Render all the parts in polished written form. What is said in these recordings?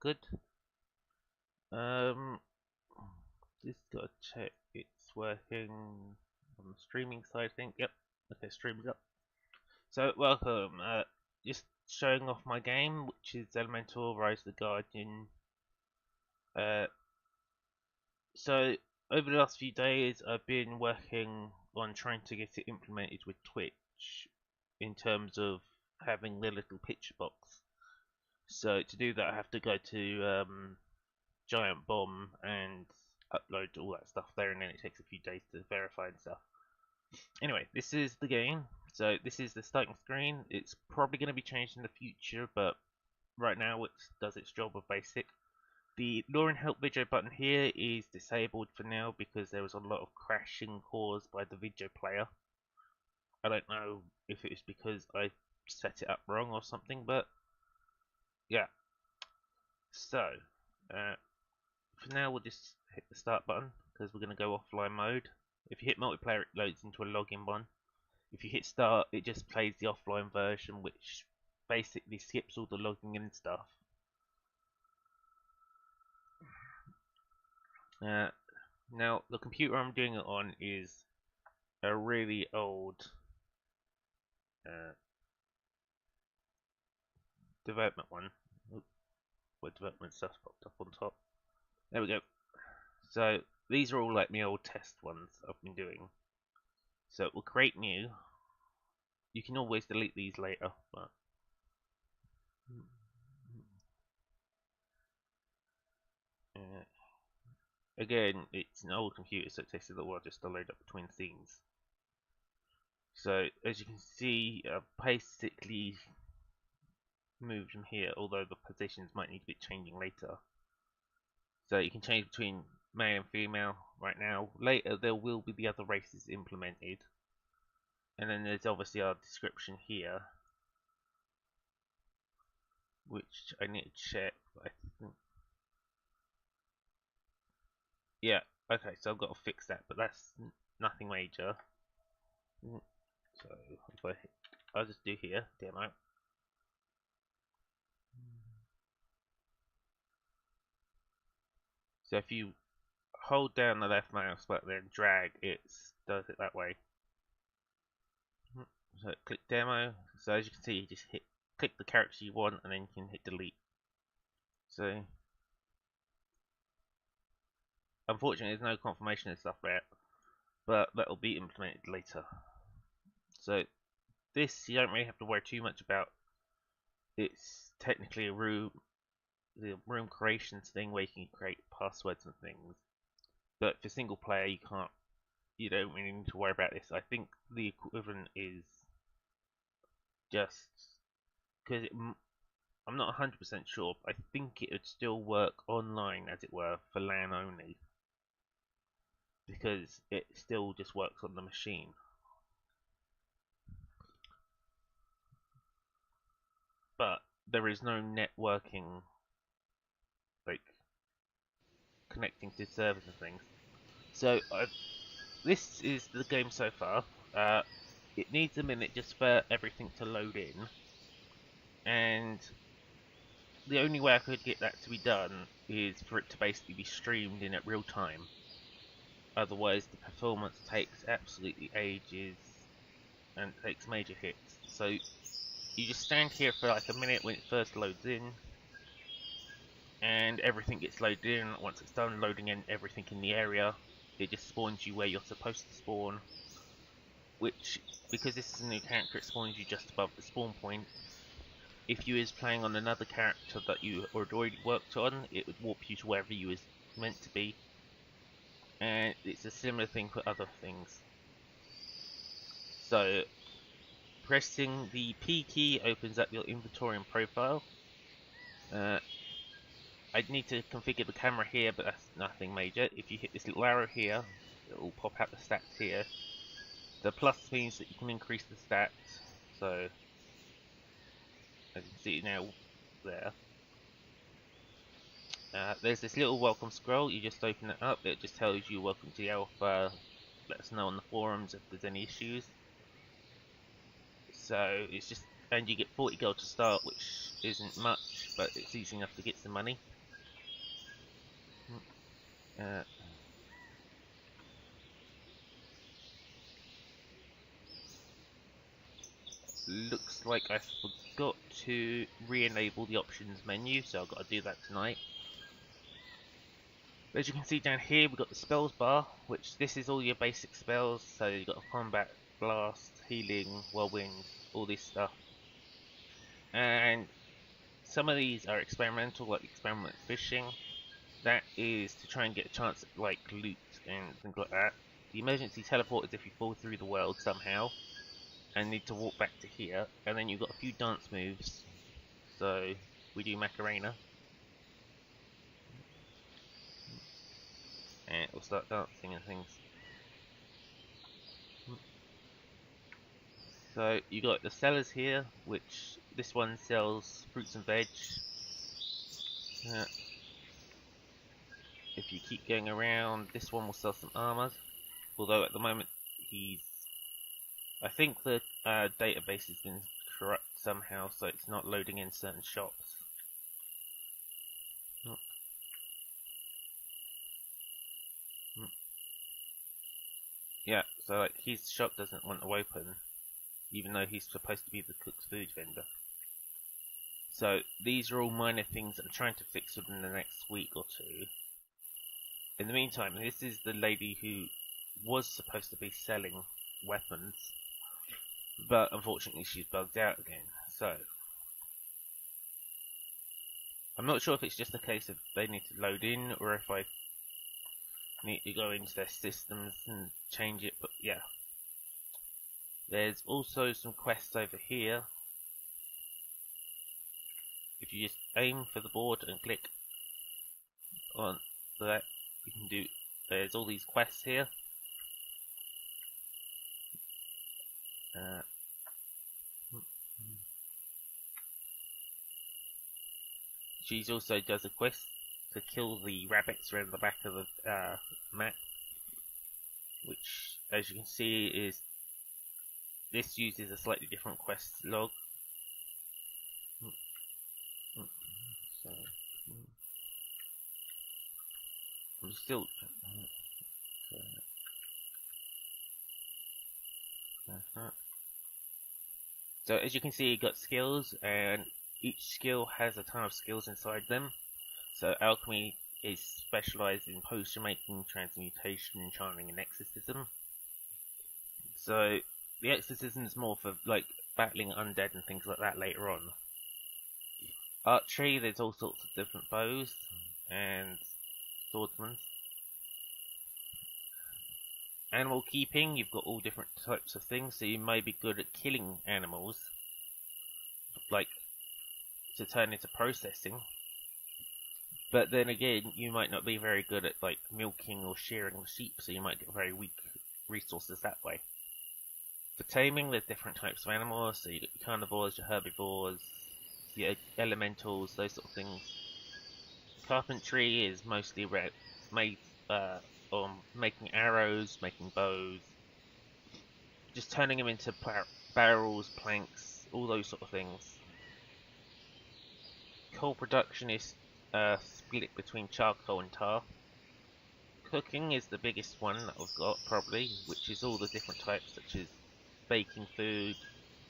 good. Um, just gotta check it's working on the streaming side. I think. Yep. Okay, stream's up. So welcome. Just showing off my game, which is Elemental Rise of the Guardian. Uh, so over the last few days, I've been working on trying to get it implemented with Twitch in terms of having the little picture box. So to do that, I have to go to Giant Bomb and upload all that stuff there, and then it takes a few days to verify and stuff. Anyway, this is the game. So this is the starting screen. It's probably going to be changed in the future, but right now it does its job of basic. The Lure and Help video button here is disabled for now because there was a lot of crashing caused by the video player. I don't know if it was because I set it up wrong or something, but yeah. So, for now we'll just hit the start button because we're going to go offline mode. If you hit multiplayer, it loads into a login one. If you hit start, it just plays the offline version, which basically skips all the logging in stuff. Now, the computer I'm doing it on is a really old development one. Oop, where development stuff popped up on top. There we go. So these are all like my old test ones I've been doing. So we'll create new. You can always delete these later, but again, it's an old computer, so it takes a little while just to load up between scenes. So as you can see, I've basically moved them here, although the positions might need to be changing later. So you can change between male and female right now. Later there will be the other races implemented. And then there's obviously our description here, which I need to check, but I think... Yeah, okay, so I've got to fix that, but that's nothing major. So if I hit, I'll just do here, demo. So if you hold down the left mouse button and drag, it does it that way. So click demo. So as you can see, you just click the character you want, and then you can hit delete. So unfortunately, there's no confirmation and stuff there, but that'll be implemented later. So this you don't really have to worry too much about. It's technically a room creations thing where you can create passwords and things. But for single player, you don't really need to worry about this. I think the equivalent is just because I'm not 100% sure. But I think it would still work online, as it were, for LAN only, because it still just works on the machine. But there is no networking, like connecting to servers and things. So this is the game so far. It needs a minute just for everything to load in, and the only way I could get that to be done is for it to basically be streamed in at real time. Otherwise the performance takes absolutely ages and takes major hits. So you just stand here for like a minute when it first loads in, and everything gets loaded in. Once it's done loading in everything in the area, it just spawns you where you're supposed to spawn, which, because this is a new character, it spawns you just above the spawn point. If you was playing on another character that you had already worked on, it would warp you to wherever you was meant to be. And it's a similar thing for other things. So pressing the P key opens up your inventory and profile. I'd need to configure the camera here, but that's nothing major. If you hit this little arrow here, it will pop out the stats here. The plus means that you can increase the stats. So as you can see now there. There's this little welcome scroll. You just open it up. It just tells you welcome to the alpha. Let us know on the forums if there's any issues. So it's just, and you get 40 gold to start, which isn't much, but it's easy enough to get some money. Looks like I forgot to re-enable the options menu, so I've got to do that tonight. But as you can see down here, we've got the spells bar, which this is all your basic spells. So you've got combat, blast, healing, whirlwind, all this stuff. And some of these are experimental, like experiment fishing. That is to try and get a chance at like loot and things like that. The emergency teleport is if you fall through the world somehow and need to walk back to here. And then you've got a few dance moves. So we do Macarena. And we'll start dancing and things. So you got the sellers here, which this one sells fruits and veg. If you keep going around, this one will sell some armor. Although at the moment I think the database has been corrupt somehow, so it's not loading in certain shops. Yeah, so like his shop doesn't want to open, even though he's supposed to be the cook's food vendor. So these are all minor things I'm trying to fix within the next week or two. In the meantime, this is the lady who was supposed to be selling weapons, but unfortunately she's bugged out again. So I'm not sure if it's just a case of they need to load in, or if I need to go into their systems and change it, but yeah. There's also some quests over here. If you just aim for the board and click on that, you can do, there's all these quests here. She also does a quest to kill the rabbits around the back of the map, which, as you can see, is this uses a slightly different quest log. So, I'm still. So as you can see, you got skills, and each skill has a ton of skills inside them. So alchemy is specialized in potion making, transmutation, charming, and exorcism. So the exorcism is more for like battling undead and things like that later on. Archery, there's all sorts of different bows and swordsmen. Animal keeping, you've got all different types of things, so you may be good at killing animals, like to turn into processing. But then again, you might not be very good at like milking or shearing sheep, so you might get very weak resources that way. For taming, there's different types of animals, so you get your carnivores, your herbivores, your elementals, those sort of things. Carpentry is mostly made on making arrows, making bows, just turning them into barrels, planks, all those sort of things. Coal production is split between charcoal and tar. Cooking is the biggest one that I've got, probably, which is all the different types, such as baking food,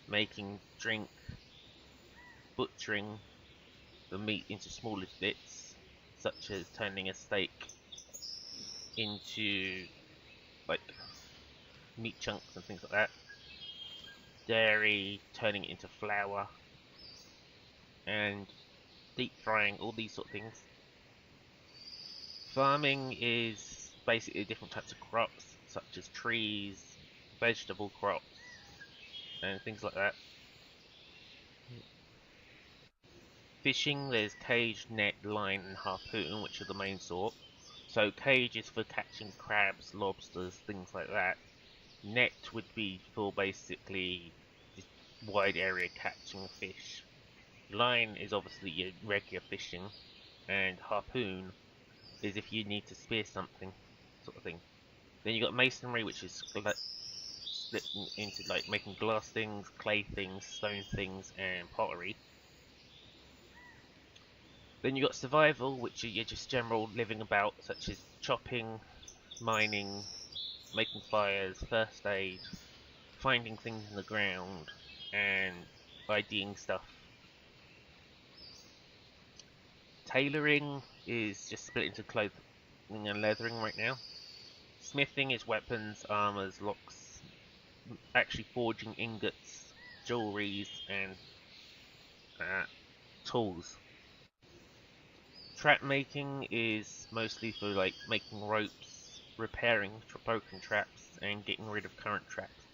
making drink, butchering the meat into smaller bits, such as turning a steak into like meat chunks and things like that. Dairy, turning it into flour, and deep frying, all these sort of things. Farming is basically different types of crops, such as trees, vegetable crops, and things like that. Fishing, there's cage, net, line, and harpoon, which are the main sort. So cage is for catching crabs, lobsters, things like that. Net would be for basically just wide area catching fish. Line is obviously your regular fishing, and harpoon is if you need to spear something, sort of thing. Then you got masonry, which is split into like making glass things, clay things, stone things, and pottery. Then you got survival, which are your just general living about, such as chopping, mining, making fires, first aid, finding things in the ground, and IDing stuff. Tailoring is just split into clothing and leathering right now. Smithing is weapons, armors, locks, actually forging ingots, jewelries, and tools. Trap making is mostly for like making ropes, repairing broken traps, and getting rid of current traps.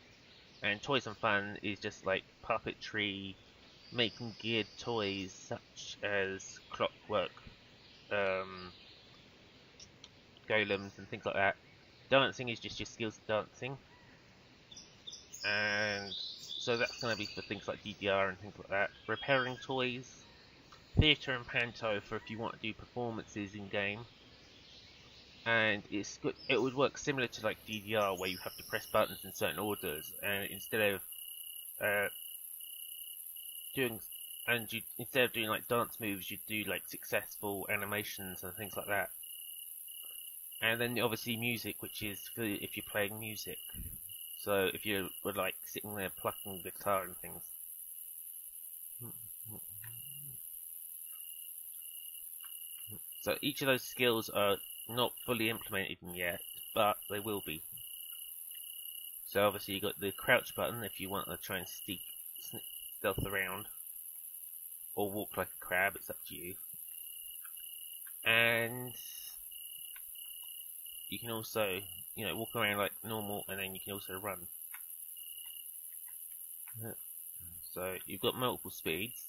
And toys and fun is just like puppetry, making geared toys such as clockwork, golems, and things like that. Dancing is just your skills of dancing, and so that's going to be for things like DDR and things like that. Repairing toys, theatre and panto for if you want to do performances in game. And it's good. It would work similar to like DDR, where you have to press buttons in certain orders, and instead of doing like dance moves, you do like successful animations and things like that. And then obviously music, which is for if you're playing music. So if you were like sitting there plucking the guitar and things. So each of those skills are not fully implemented yet, but they will be. So obviously you got the crouch button if you want to try and stealth around, or walk like a crab. It's up to you. And you can also, walk around like normal, and then you can also run. So you've got multiple speeds.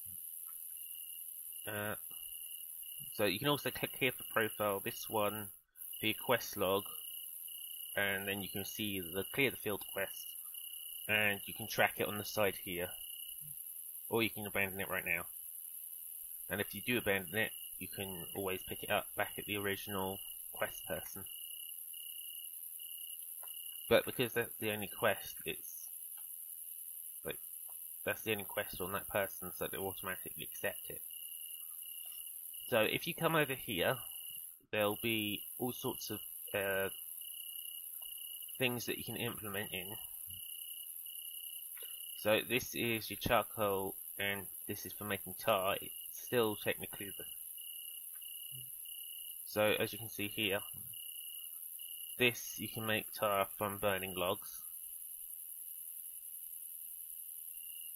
So you can also click here for profile, this one for your quest log, and then you can see the clear the field quest, and you can track it on the side here, or you can abandon it right now. And if you do abandon it, you can always pick it up back at the original quest person. But because that's the only quest, it's like that's the only quest on that person, so they automatically accept it. So if you come over here, there'll be all sorts of things that you can implement in. So this is your charcoal, and this is for making tar. It's still technically so as you can see here, this you can make tar from burning logs,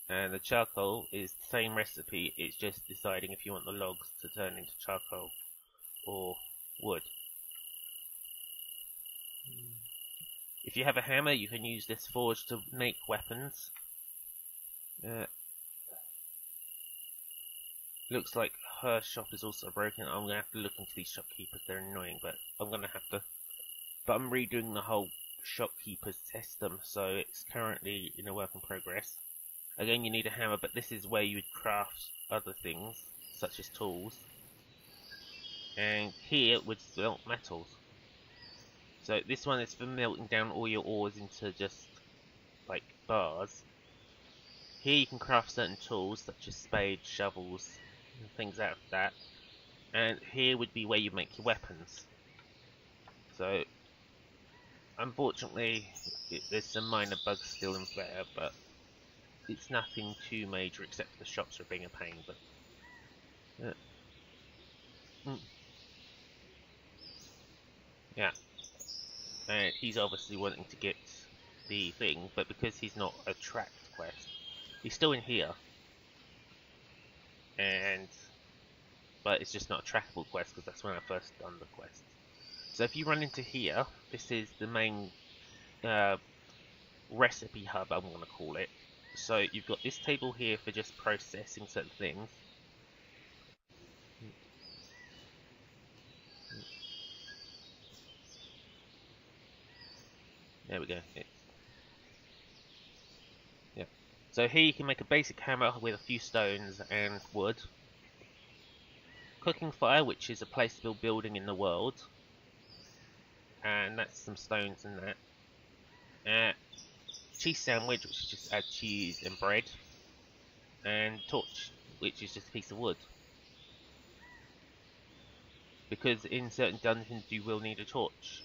and the charcoal is the same recipe. It's just deciding if you want the logs to turn into charcoal or wood. If you have a hammer, you can use this forge to make weapons. Looks like her shop is also broken. I'm gonna have to look into these shopkeepers. They're annoying, but I'm gonna have to. But I'm redoing the whole shopkeepers system, so it's currently in a work in progress. Again, you need a hammer, but this is where you would craft other things, such as tools. And here would melt metals. So this one is for melting down all your ores into just like bars. Here you can craft certain tools, such as spades, shovels, and things out of that. And here would be where you make your weapons. So unfortunately, there's some minor bugs still in there, but it's nothing too major except for the shops are being a pain. But yeah, and he's obviously wanting to get the thing, but because he's not a tracked quest, he's still in here. But it's just not a trackable quest because that's when I first done the quest. So if you run into here, this is the main recipe hub, I'm going to call it. So you've got this table here for just processing certain things. There we go. Yeah. So here you can make a basic hammer with a few stones and wood. Cooking fire, which is a place to build building in the world. And that's some stones in that. Cheese sandwich, which is just add cheese and bread. And torch, which is just a piece of wood. because in certain dungeons you will need a torch.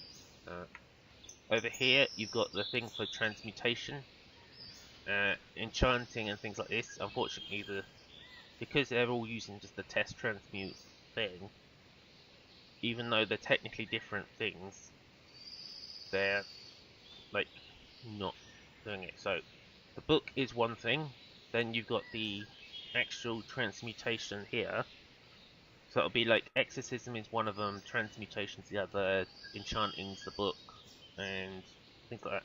Over here you've got the thing for transmutation, enchanting and things like this. Unfortunately, because they're all using just the test transmute thing, even though they're technically different things, they're like not doing it. So the book is one thing, then you've got the actual transmutation here. So it'll be like exorcism is one of them, transmutation's the other, enchanting's the book, and things like that.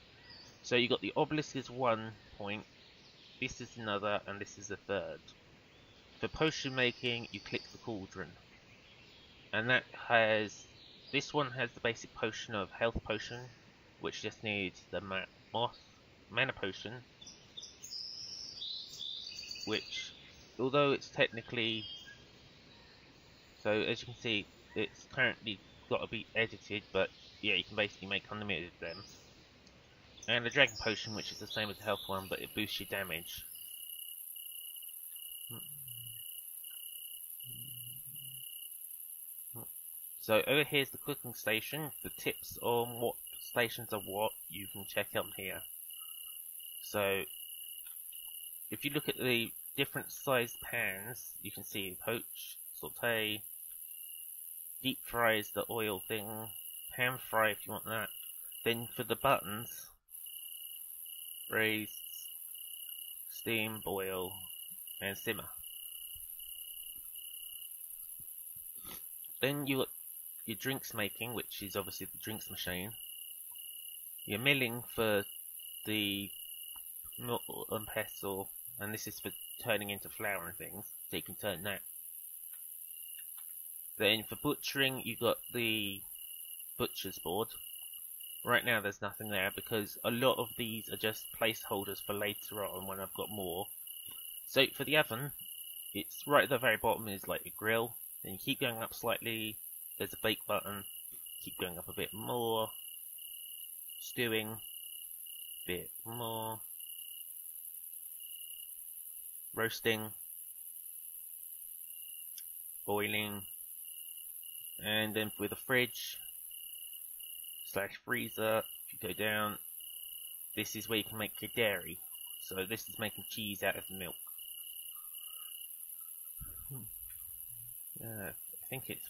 So you got the obelisk is 1 point, this is another, and this is the third. For potion making, you click the cauldron, and that has, this one has the basic potion of health potion, which just needs the mana potion, which, although it's technically, so as you can see, it's currently got to be edited, but yeah, you can basically make unlimited of them. And the dragon potion, which is the same as the health one, but it boosts your damage. So over here's the cooking station. The tips on what stations are what you can check on here. So if you look at the different sized pans, you can see poach, saute, deep fry is the oil thing, pan fry if you want that. Then for the buttons, braise, steam, boil, and simmer. Then you got your drinks making, which is obviously the drinks machine. Your milling for the milk and pestle, and this is for turning into flour and things, so you can turn that. Then for butchering, you got the butcher's board. Right now there's nothing there because a lot of these are just placeholders for later on when I've got more. So for the oven, it's right at the very bottom is like a grill. Then you keep going up slightly, there's a bake button, keep going up a bit more, stewing, bit more, roasting, boiling, and then with a fridge / freezer, if you go down, this is where you can make your dairy. So this is making cheese out of milk. I think it's,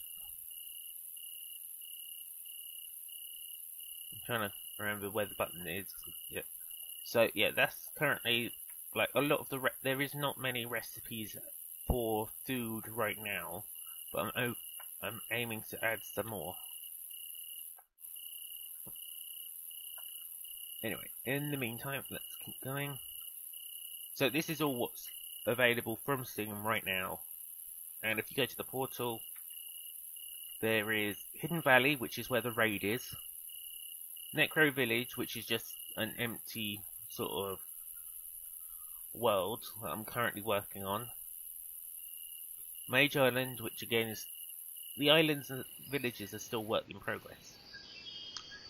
I'm trying to remember where the button is. Yeah. So yeah, that's currently like a lot of the there is not many recipes for food right now, but I'm aiming to add some more. Anyway, in the meantime, let's keep going. So this is all what's available from Steam right now. And if you go to the portal, there is Hidden Valley, which is where the raid is. Necro Village, which is just an empty sort of world that I'm currently working on. Mage Island, which again is, the islands and villages are still work in progress.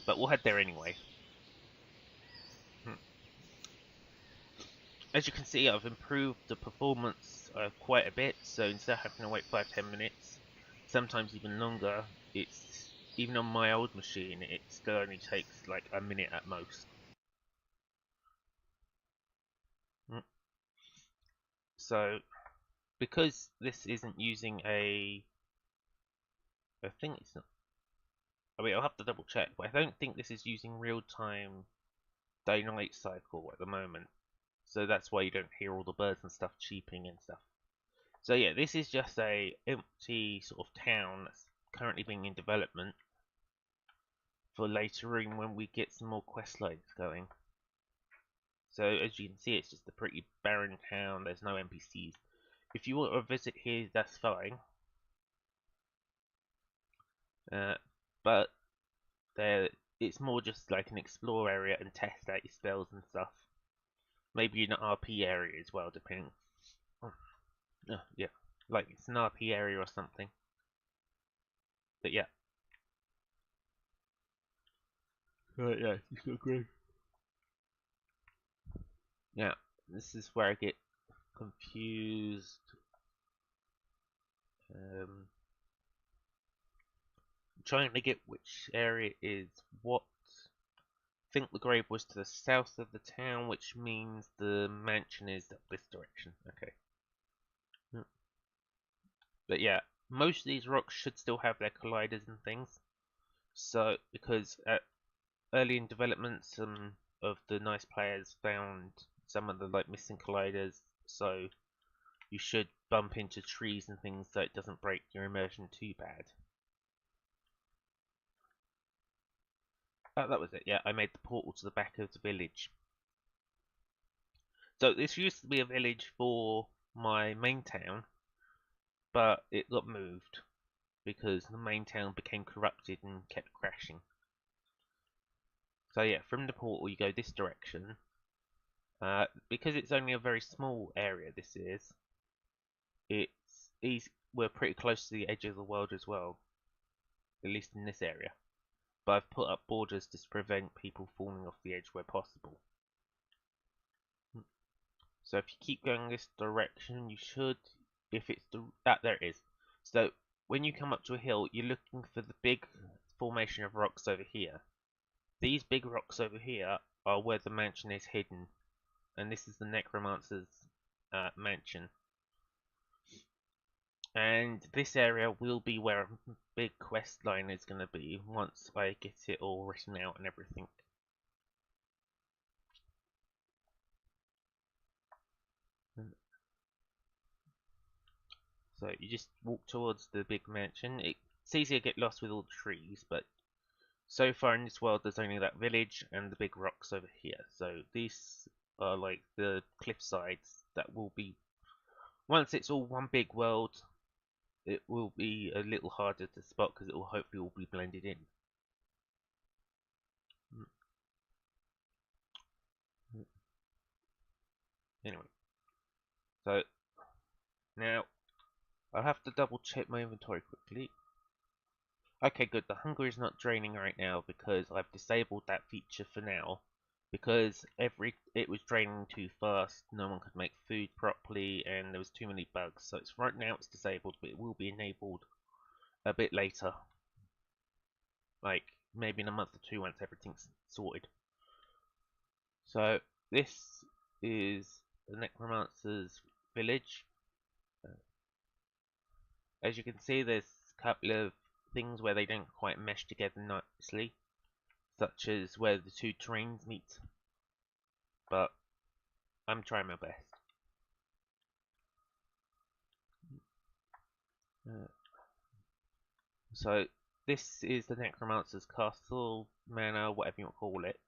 But we'll head there anyway. As you can see, I've improved the performance quite a bit, so instead of having to wait 5-10 minutes, sometimes even longer, it's, even on my old machine, it still only takes like a minute at most. So, because this isn't using I think it's not, I mean, I'll have to double check, but I don't think this is using real-time day-night cycle at the moment. So that's why you don't hear all the birds and stuff cheeping and stuff. So yeah, this is just a empty sort of town that's currently being in development for later on when we get some more quest lines going. So as you can see, it's just a pretty barren town. There's no NPCs. If you want to visit here, that's fine. But it's more just like an explore area and test out your spells and stuff. Maybe an RP area as well, depending. Yeah, like it's an RP area or something. But yeah. Yeah, it's got great. Yeah, this is where I get confused. trying to get which area is what. I think the grave was to the south of the town, which means the mansion is up this direction. Okay. But yeah, most of these rocks should still have their colliders and things. So, because early in development, some of the nice players found some of the missing colliders, so you should bump into trees and things so it doesn't break your immersion too bad. Oh, that was it. Yeah, I made the portal to the back of the village. So this used to be a village for my main town, but it got moved because the main town became corrupted and kept crashing. So yeah, from the portal you go this direction. Because it's only a very small area, we're pretty close to the edge of the world as well, at least in this area. But I've put up borders to prevent people falling off the edge where possible. So if you keep going this direction, you should, if it's there it is. So when you come up to a hill, you're looking for the big formation of rocks over here. These big rocks over here are where the mansion is hidden, and this is the Necromancer's mansion. And this area will be where a big quest line is going to be once I get it all written out and everything. So you just walk towards the big mansion. It's easy to get lost with all the trees, but so far in this world there's only that village and the big rocks over here. So these are like the cliff sides that will be, once it's all one big world, it will be a little harder to spot because it will hopefully all be blended in. Anyway, so now I'll have to double check my inventory quickly. Okay, good. The hunger is not draining right now because I've disabled that feature for now. Because it was draining too fast, no one could make food properly, and there was too many bugs. So right now it's disabled, but it will be enabled a bit later, like maybe in a month or two once everything's sorted. So this is the Necromancer's village. As you can see, there's a couple of things where they don't quite mesh together nicely, such as where the two terrains meet, but I'm trying my best. So this is the Necromancer's castle, manor, whatever you want to call it.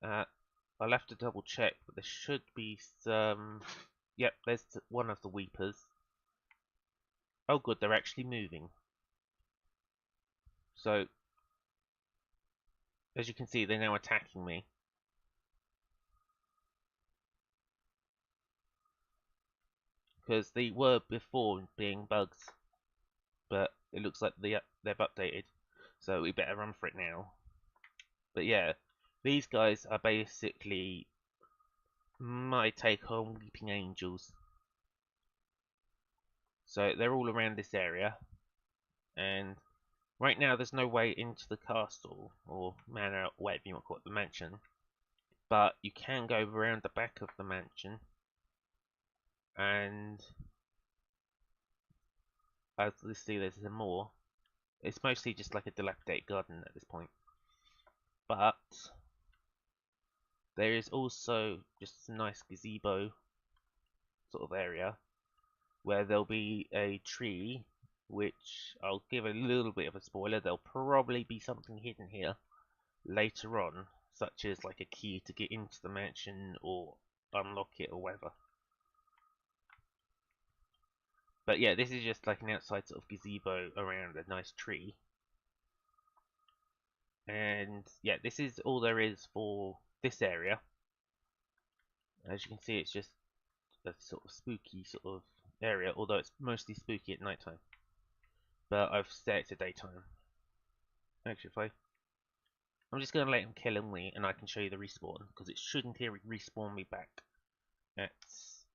I'll have to double check, but there should be some. Yep, there's one of the Weepers. Oh good, they're actually moving. So, as you can see, they're now attacking me. Because they were before being bugs, but it looks like they've updated, so we better run for it now. But yeah, these guys are basically my take on Weeping Angels. So they're all around this area, and right now there's no way into the castle, or manor, whatever you want to call it, the mansion. But you can go around the back of the mansion, and as you see there's some more. It's mostly just like a dilapidated garden at this point. But there is also just a nice gazebo sort of area where there'll be a tree, which I'll give a little bit of a spoiler. There'll probably be something hidden here later on, such as like a key to get into the mansion or unlock it or whatever. But yeah, this is just like an outside sort of gazebo around a nice tree. And yeah, this is all there is for this area. As you can see, it's just a sort of spooky sort of area, although it's mostly spooky at night time. But I've set it to daytime. Actually, I'm just going to let him kill me and I can show you the respawn, because it should in theory respawn me back at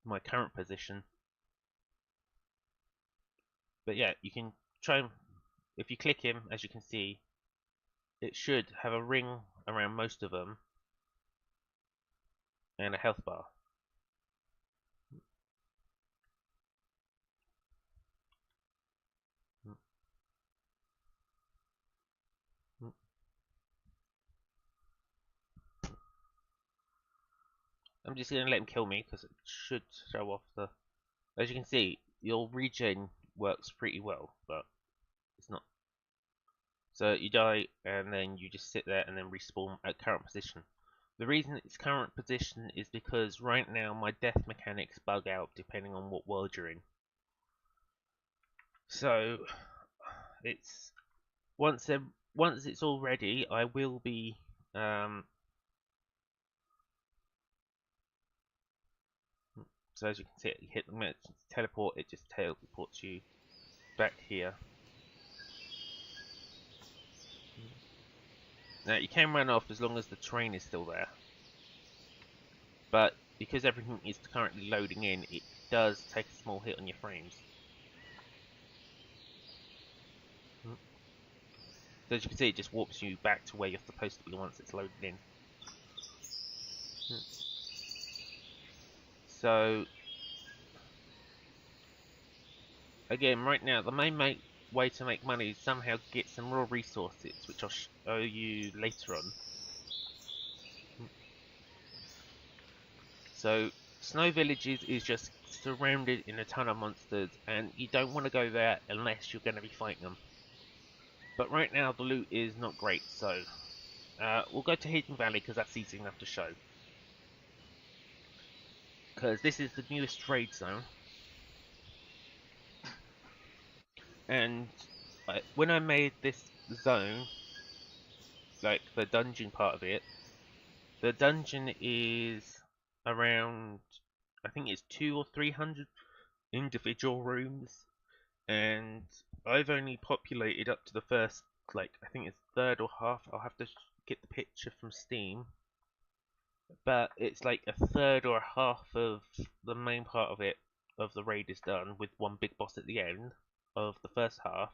my current position. But yeah, you can try and if you click him, as you can see, it should have a ring around most of them and a health bar. I'm just going to let him kill me because it should show off the... As you can see, your regen works pretty well, but it's not. So you die and then you just sit there and then respawn at current position. The reason it's current position is because right now my death mechanics bug out depending on what world you're in. So it's once it's all ready, I will be so as you can see, you hit the merchant's teleport, it just teleports you back here. Now you can run off as long as the train is still there, but because everything is currently loading in, it does take a small hit on your frames. So as you can see, it just warps you back to where you're supposed to be once it's loaded in. So again, right now the main way to make money is somehow get some raw resources, which I'll show you later on. So Snow Villages is just surrounded in a ton of monsters, and you don't want to go there unless you're going to be fighting them. But right now the loot is not great, so we'll go to Hidden Valley because that's easy enough to show. Because this is the newest raid zone. And when I made this zone, like the dungeon part of it, the dungeon is around, I think it's 200 or 300 individual rooms, and I've only populated up to the first, like, I think it's third or half. I'll have to get the picture from Steam, but it's like a third or a half of the main part of it, of the raid is done, with one big boss at the end of the first half.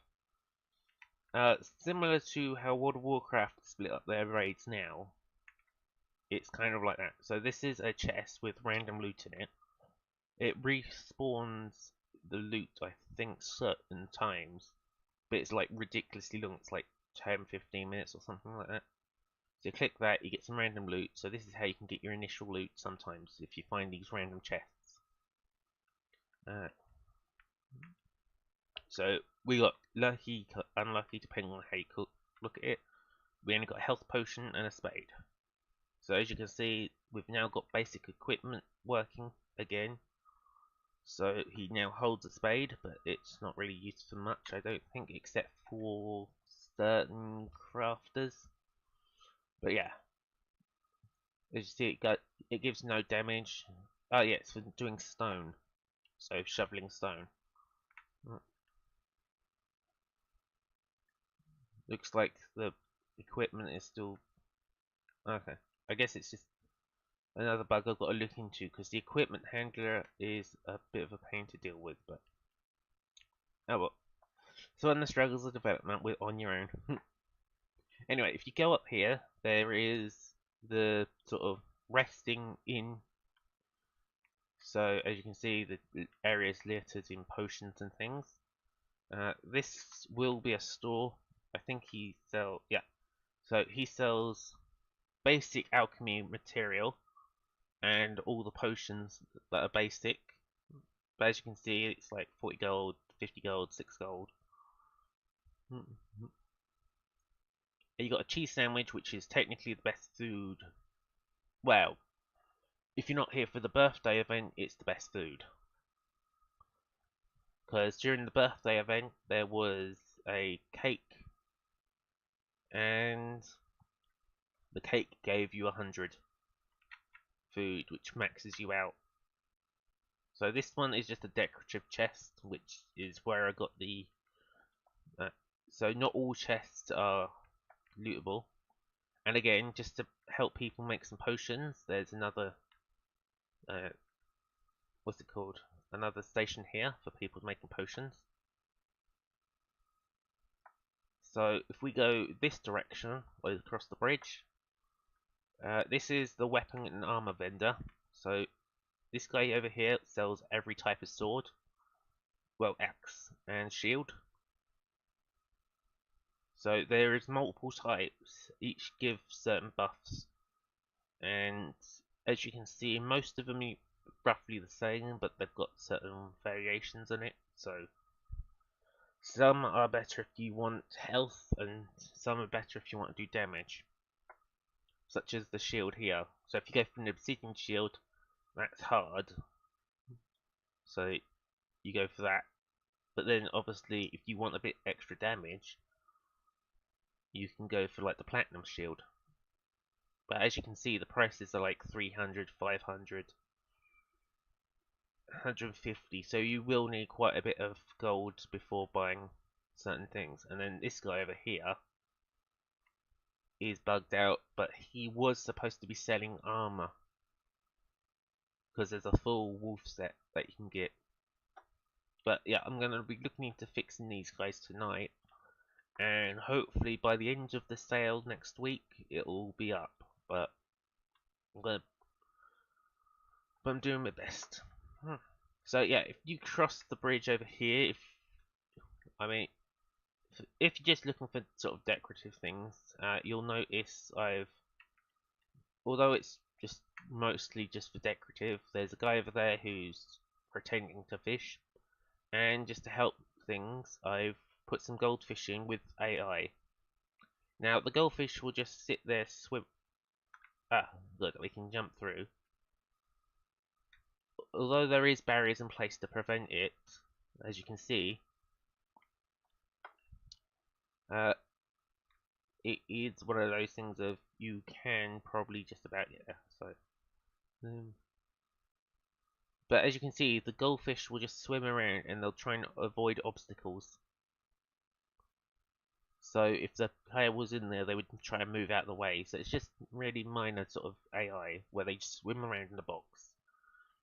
Similar to how World of Warcraft split up their raids now, it's kind of like that. So this is a chest with random loot in it. It respawns the loot, I think, certain times, but it's like ridiculously long. It's like 10-15 minutes or something like that. So you click that, you get some random loot. So this is how you can get your initial loot sometimes if you find these random chests. So we got lucky, unlucky, depending on how you look at it. We only got a health potion and a spade. So as you can see, we've now got basic equipment working again. So he now holds a spade, but it's not really used for much, I don't think, except for certain crafters. But yeah, as you see, it gives no damage. Oh yeah, it's for doing stone, so shoveling stone. Looks like the equipment is still okay. I guess it's just another bug I've got to look into because the equipment handler is a bit of a pain to deal with. But oh well. So in the struggles of development, we're on your own. Anyway, if you go up here, there is the sort of resting in. So as you can see, the area is littered in potions and things. This will be a store. I think he yeah. So he sells basic alchemy material and all the potions that are basic. But as you can see, it's like 40 gold, 50 gold, 6 gold. You got a cheese sandwich, which is technically the best food. Well, if you're not here for the birthday event, it's the best food. Because during the birthday event, there was a cake, and the cake gave you 100 food, which maxes you out. So this one is just a decorative chest, which is where I got the... so not all chests are lootable. And again, just to help people make some potions, there's another... what's it called? Another station here for people making potions. So if we go this direction, across the bridge, this is the weapon and armor vendor. So this guy over here sells every type of sword, well, axe and shield. So there is multiple types, each give certain buffs, and as you can see, most of them are roughly the same, but they've got certain variations in it. So some are better if you want health, and some are better if you want to do damage, such as the shield here. So if you go for an obsidian shield, that's hard, so you go for that. But then obviously if you want a bit extra damage, you can go for like the platinum shield. But as you can see, the prices are like 300, 500, 150, so you will need quite a bit of gold before buying certain things. And then this guy over here is bugged out, but he was supposed to be selling armor, because there's a full wolf set that you can get. But yeah, I'm going to be looking into fixing these guys tonight, and hopefully by the end of the sale next week it'll be up. But I'm doing my best. So yeah, if you cross the bridge over here, I mean, if you're just looking for sort of decorative things, you'll notice although it's just mostly just for decorative, there's a guy over there who's pretending to fish, and just to help things, I've put some goldfish in with AI. Now the goldfish will just sit there swim. Good, we can jump through. Although there is barriers in place to prevent it, as you can see, it is one of those things of you can probably just about get there. So, but as you can see, the goldfish will just swim around and they'll try and avoid obstacles. So if the player was in there, they would try and move out of the way. So it's just really minor sort of AI where they just swim around in the box.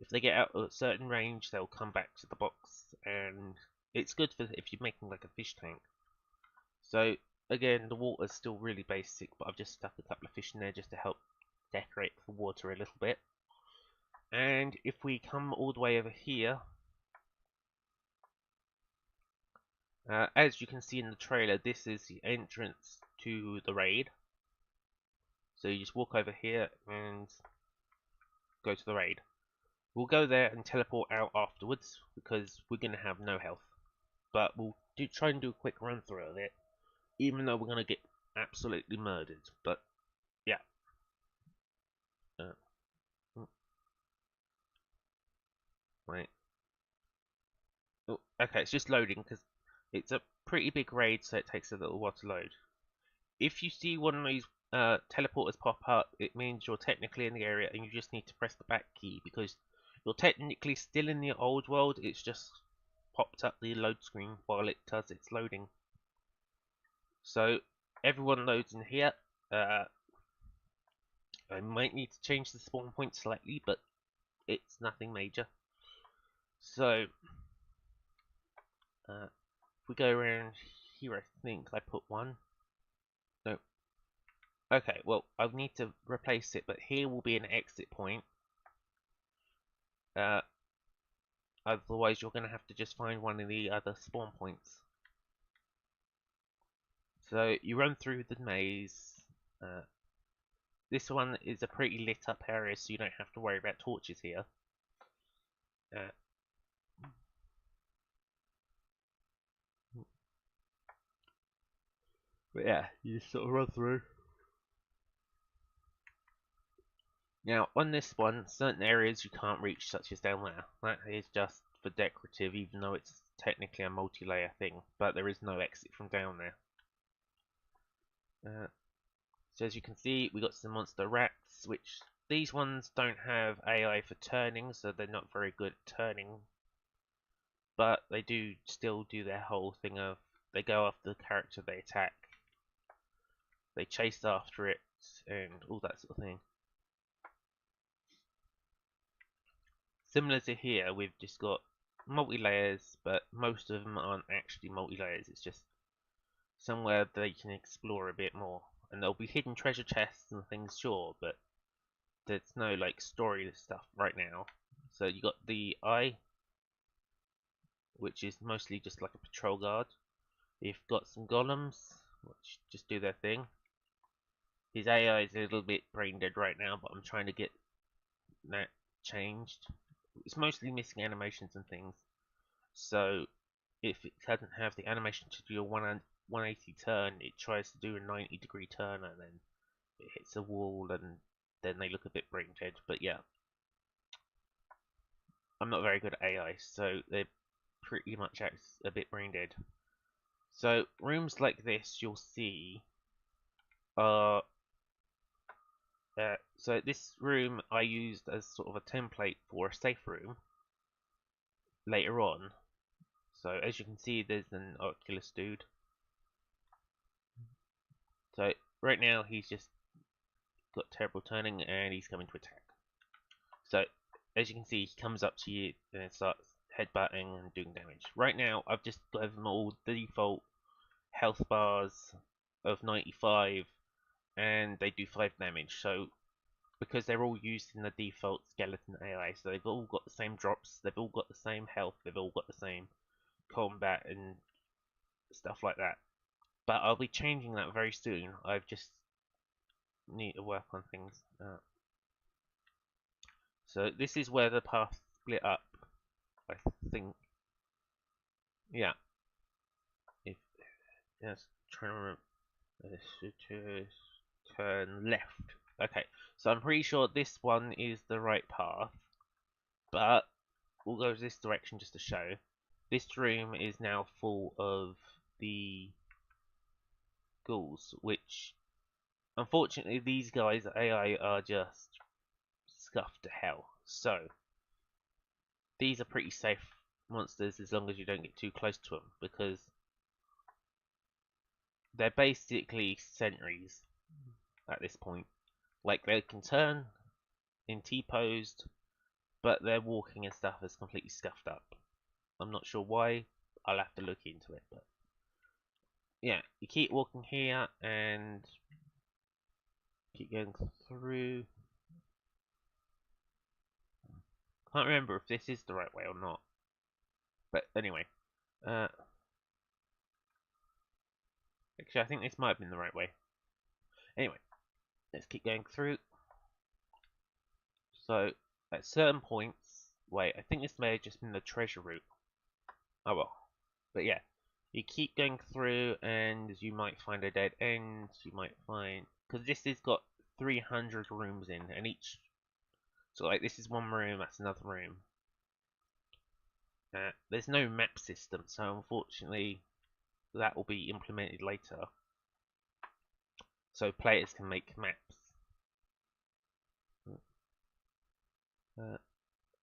If they get out of a certain range, they'll come back to the box, and it's good for if you're making like a fish tank. So again, the water's still really basic, but I've just stuck a couple of fish in there just to help decorate the water a little bit. And if we come all the way over here, as you can see in the trailer, this is the entrance to the raid. So you just walk over here and go to the raid. We'll go there and teleport out afterwards because we're going to have no health. But we'll try and do a quick run through of it, even though we're going to get absolutely murdered. But yeah. Right. Oh, okay, it's just loading because it's a pretty big raid, so it takes a little while to load. If you see one of these teleporters pop up, it means you're technically in the area and you just need to press the back key because you're technically still in the old world. It's just popped up the load screen while it does its loading. So everyone loads in here. I might need to change the spawn point slightly, but it's nothing major. So if we go around here, I think I put one. No. Okay, well, I need to replace it, but here will be an exit point. Otherwise, you're going to have to just find one of the other spawn points. So you run through the maze. This one is a pretty lit up area, so you don't have to worry about torches here. But yeah, you just sort of run through. Now, on this one, certain areas you can't reach, such as down there. That is just for decorative, even though it's technically a multi-layer thing, but there is no exit from down there. So as you can see, we got some monster rats, which these ones don't have AI for turning, so they're not very good at turning. But they do still do their whole thing of, they go after the character they attack. They chase after it, and all that sort of thing. Similar to here, we've just got multi-layers, but most of them aren't actually multi-layers, it's just somewhere they can explore a bit more. And there'll be hidden treasure chests and things, sure, but there's no like story stuff right now. So you got the eye, which is mostly just like a patrol guard. You've got some golems, which just do their thing. His AI is a little bit brain dead right now, but I'm trying to get that changed. It's mostly missing animations and things. So if it doesn't have the animation to do a 180 turn, it tries to do a 90-degree turn and then it hits a wall and then they look a bit brain dead. But yeah, I'm not very good at AI, so they pretty much act a bit brain dead. So rooms like this you'll see are so this room I used as sort of a template for a safe room later on. So as you can see, there's an Oculus dude. So right now he's just got terrible turning and he's coming to attack. So as you can see, he comes up to you and it starts headbutting and doing damage. Right now I've just given them all the default health bars of 95 and they do 5 damage. So because they're all used in the default skeleton AI, so they've all got the same drops, they've all got the same health, they've all got the same combat and stuff like that. But I'll be changing that very soon. I've just need to work on things. So this is where the path split up, I think. Yeah. If yes, trying to remember. Turn left. Okay, so I'm pretty sure this one is the right path, but we'll go this direction just to show. This room is now full of the ghouls, which unfortunately these guys AI are just scuffed to hell. So these are pretty safe monsters as long as you don't get too close to them, because they're basically sentries at this point. Like they can turn in T-posed, but their walking and stuff is completely scuffed up. I'm not sure why. I'll have to look into it, but yeah, you keep walking here and keep going through. Can't remember if this is the right way or not. But anyway, actually I think this might have been the right way. Anyway, let's keep going through. So at certain points, wait, I think this may have just been the treasure route. Oh well, but yeah, you keep going through and you might find a dead end. You might find, because this has got 300 rooms in, and each, so like this is one room, that's another room. There's no map system, so unfortunately that will be implemented later, so players can make maps.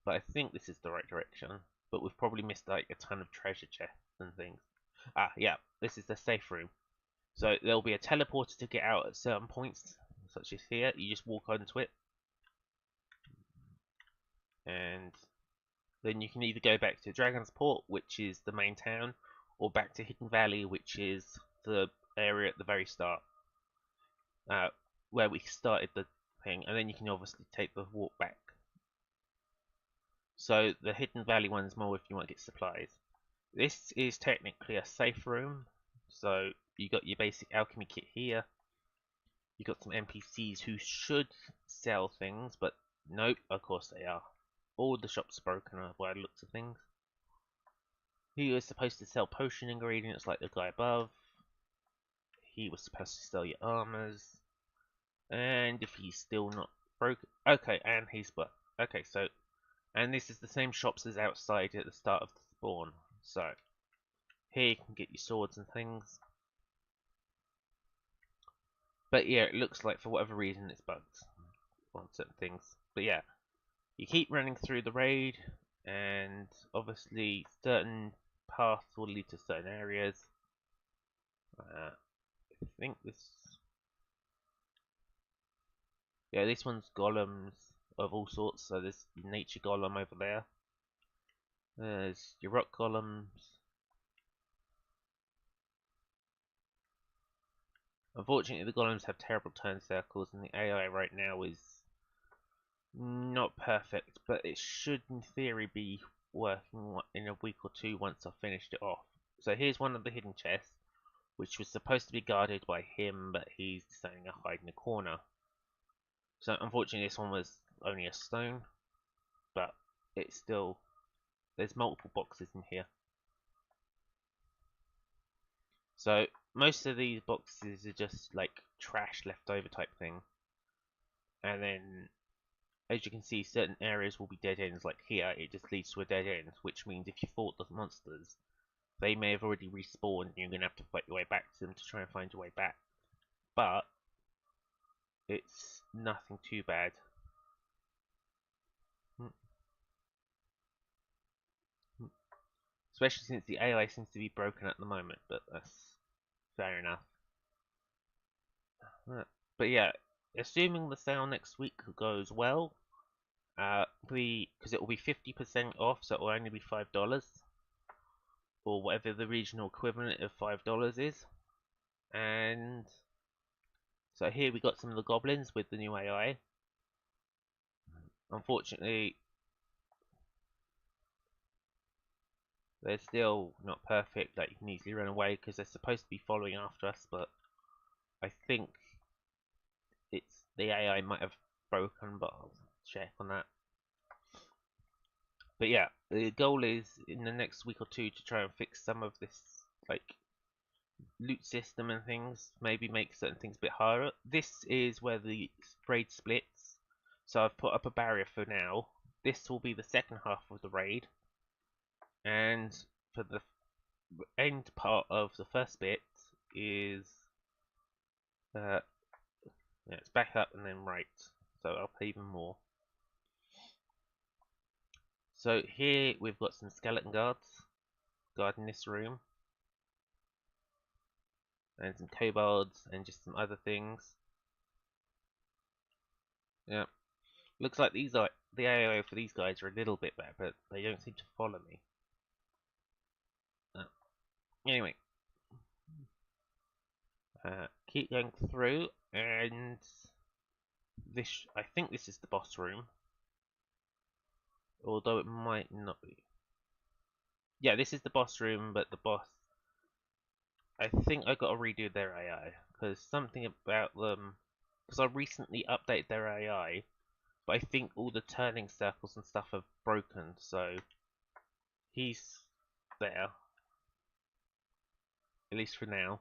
But I think this is the right direction, but we've probably missed like a ton of treasure chests and things. Ah, yeah, this is the safe room. So there'll be a teleporter to get out at certain points, such as here. You just walk onto it, and then you can either go back to Dragon's Port, which is the main town, or back to Hidden Valley, which is the area at the very start, where we started the thing, and then you can obviously take the walk back. So the Hidden Valley one's more if you want to get supplies. This is technically a safe room, so you got your basic alchemy kit here. You got some NPCs who should sell things, but nope, of course they are. All the shops are broken by the looks of things. He was supposed to sell potion ingredients like the guy above. He was supposed to sell your armors. And if he's still not broken, okay, and he's but okay, so and this is the same shops as outside at the start of the spawn. So here you can get your swords and things. But yeah, it looks like for whatever reason it's bugged on certain things. But yeah, you keep running through the raid, and obviously certain paths will lead to certain areas. I think this, yeah, this one's golems of all sorts. So there's nature golem over there. There's your rock golems. Unfortunately, the golems have terrible turn circles, and the AI right now is not perfect, but it should in theory be working in a week or two once I've finished it off. So here's one of the hidden chests, which was supposed to be guarded by him, but he's deciding to hide in a corner. So unfortunately this one was only a stone, but it's still, there's multiple boxes in here. So most of these boxes are just like trash leftover type thing. And then as you can see, certain areas will be dead ends, like here it just leads to a dead end, which means if you fought the monsters, they may have already respawned and you're going to have to fight your way back to them to try and find your way back. But it's nothing too bad. Especially since the AI seems to be broken at the moment, but that's fair enough. But yeah, assuming the sale next week goes well, because it will be 50% off, so it will only be $5, or whatever the regional equivalent of $5 is. And so here we got some of the goblins with the new AI. Unfortunately, they're still not perfect, like you can easily run away because they're supposed to be following after us, but I think it's the AI might have broken, but I'll check on that. But yeah, the goal is in the next week or two to try and fix some of this like loot system and things, maybe make certain things a bit harder. This is where the raid splits, so I've put up a barrier for now. This will be the second half of the raid, and for the end part of the first bit is yeah, it's back up and then right, so I'll pay even more. So here we've got some skeleton guards guarding this room, and some kobolds and just some other things. Yeah, looks like these are the AO for these guys are a little bit better, but they don't seem to follow me. Anyway, keep going through, and this I think this is the boss room, although it might not be. Yeah, this is the boss room, but the boss, I think I got to redo their AI because something about them, because I recently updated their AI, but I think all the turning circles and stuff have broken, so he's there, at least for now.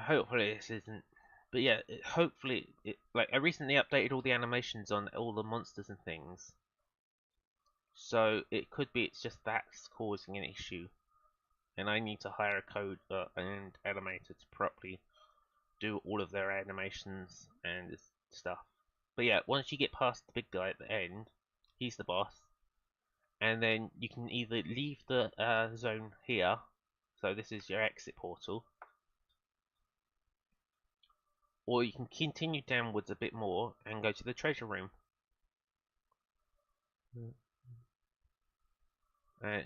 Hopefully this isn't, but yeah, hopefully like I recently updated all the animations on all the monsters and things, so it could be it's just that's causing an issue, and I need to hire a coder and animator to properly do all of their animations and stuff. But yeah, once you get past the big guy at the end, he's the boss, and then you can either leave the zone here, so this is your exit portal, or you can continue downwards a bit more and go to the treasure room.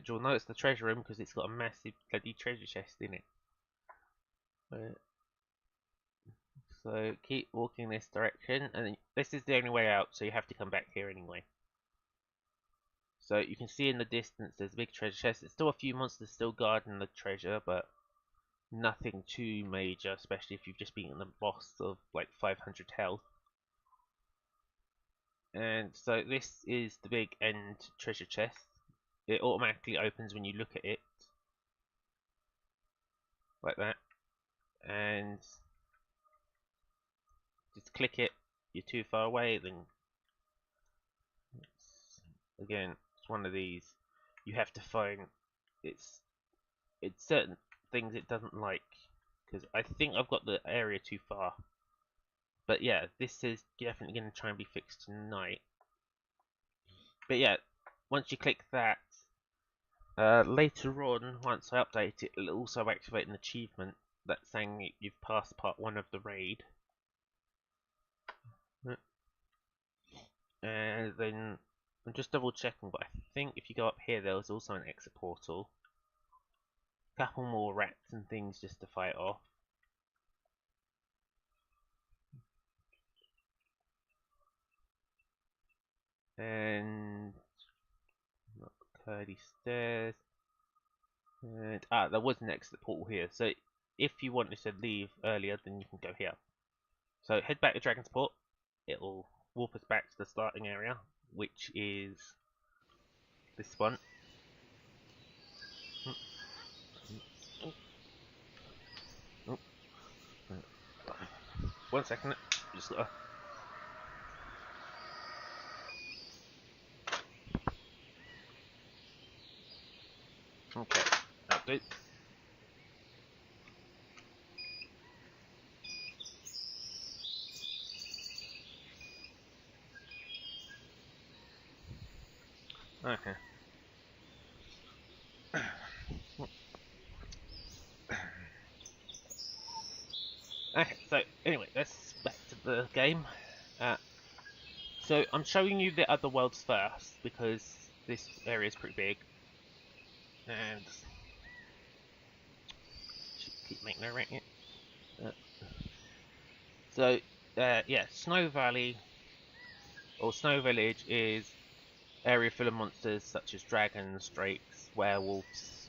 You'll notice the treasure room because it's got a massive bloody treasure chest in it. So keep walking this direction, and this is the only way out, so you have to come back here anyway. So you can see in the distance there's a big treasure chest. There's still a few monsters still guarding the treasure, but nothing too major, especially if you've just beaten the boss of like 500 health. And so this is the big end treasure chest. It automatically opens when you look at it, like that. And just click it. You're too far away, then again, it's one of these. You have to find it's certain things it doesn't like, because I think I've got the area too far. But yeah, this is definitely going to try and be fixed tonight. But yeah, once you click that, later on, once I update it, it'll also activate an achievement that's saying you've passed part 1 of the raid. And then I'm just double checking, but I think if you go up here, there was also an exit portal. couple more rats and things just to fight off. And curly stairs. And there was an exit portal here. So if you wanted to leave earlier, then you can go here. So head back to Dragon's Port. It'll warp us back to the starting area, which is this one. Oh. 1 second. Just gotta. Okay, that'll do. Okay. Okay, so anyway, let's back to the game. So I'm showing you the other worlds first because this area is pretty big, and should keep making a rank. So yeah, Snow Valley or Snow Village is area full of monsters such as dragons, drakes, werewolves,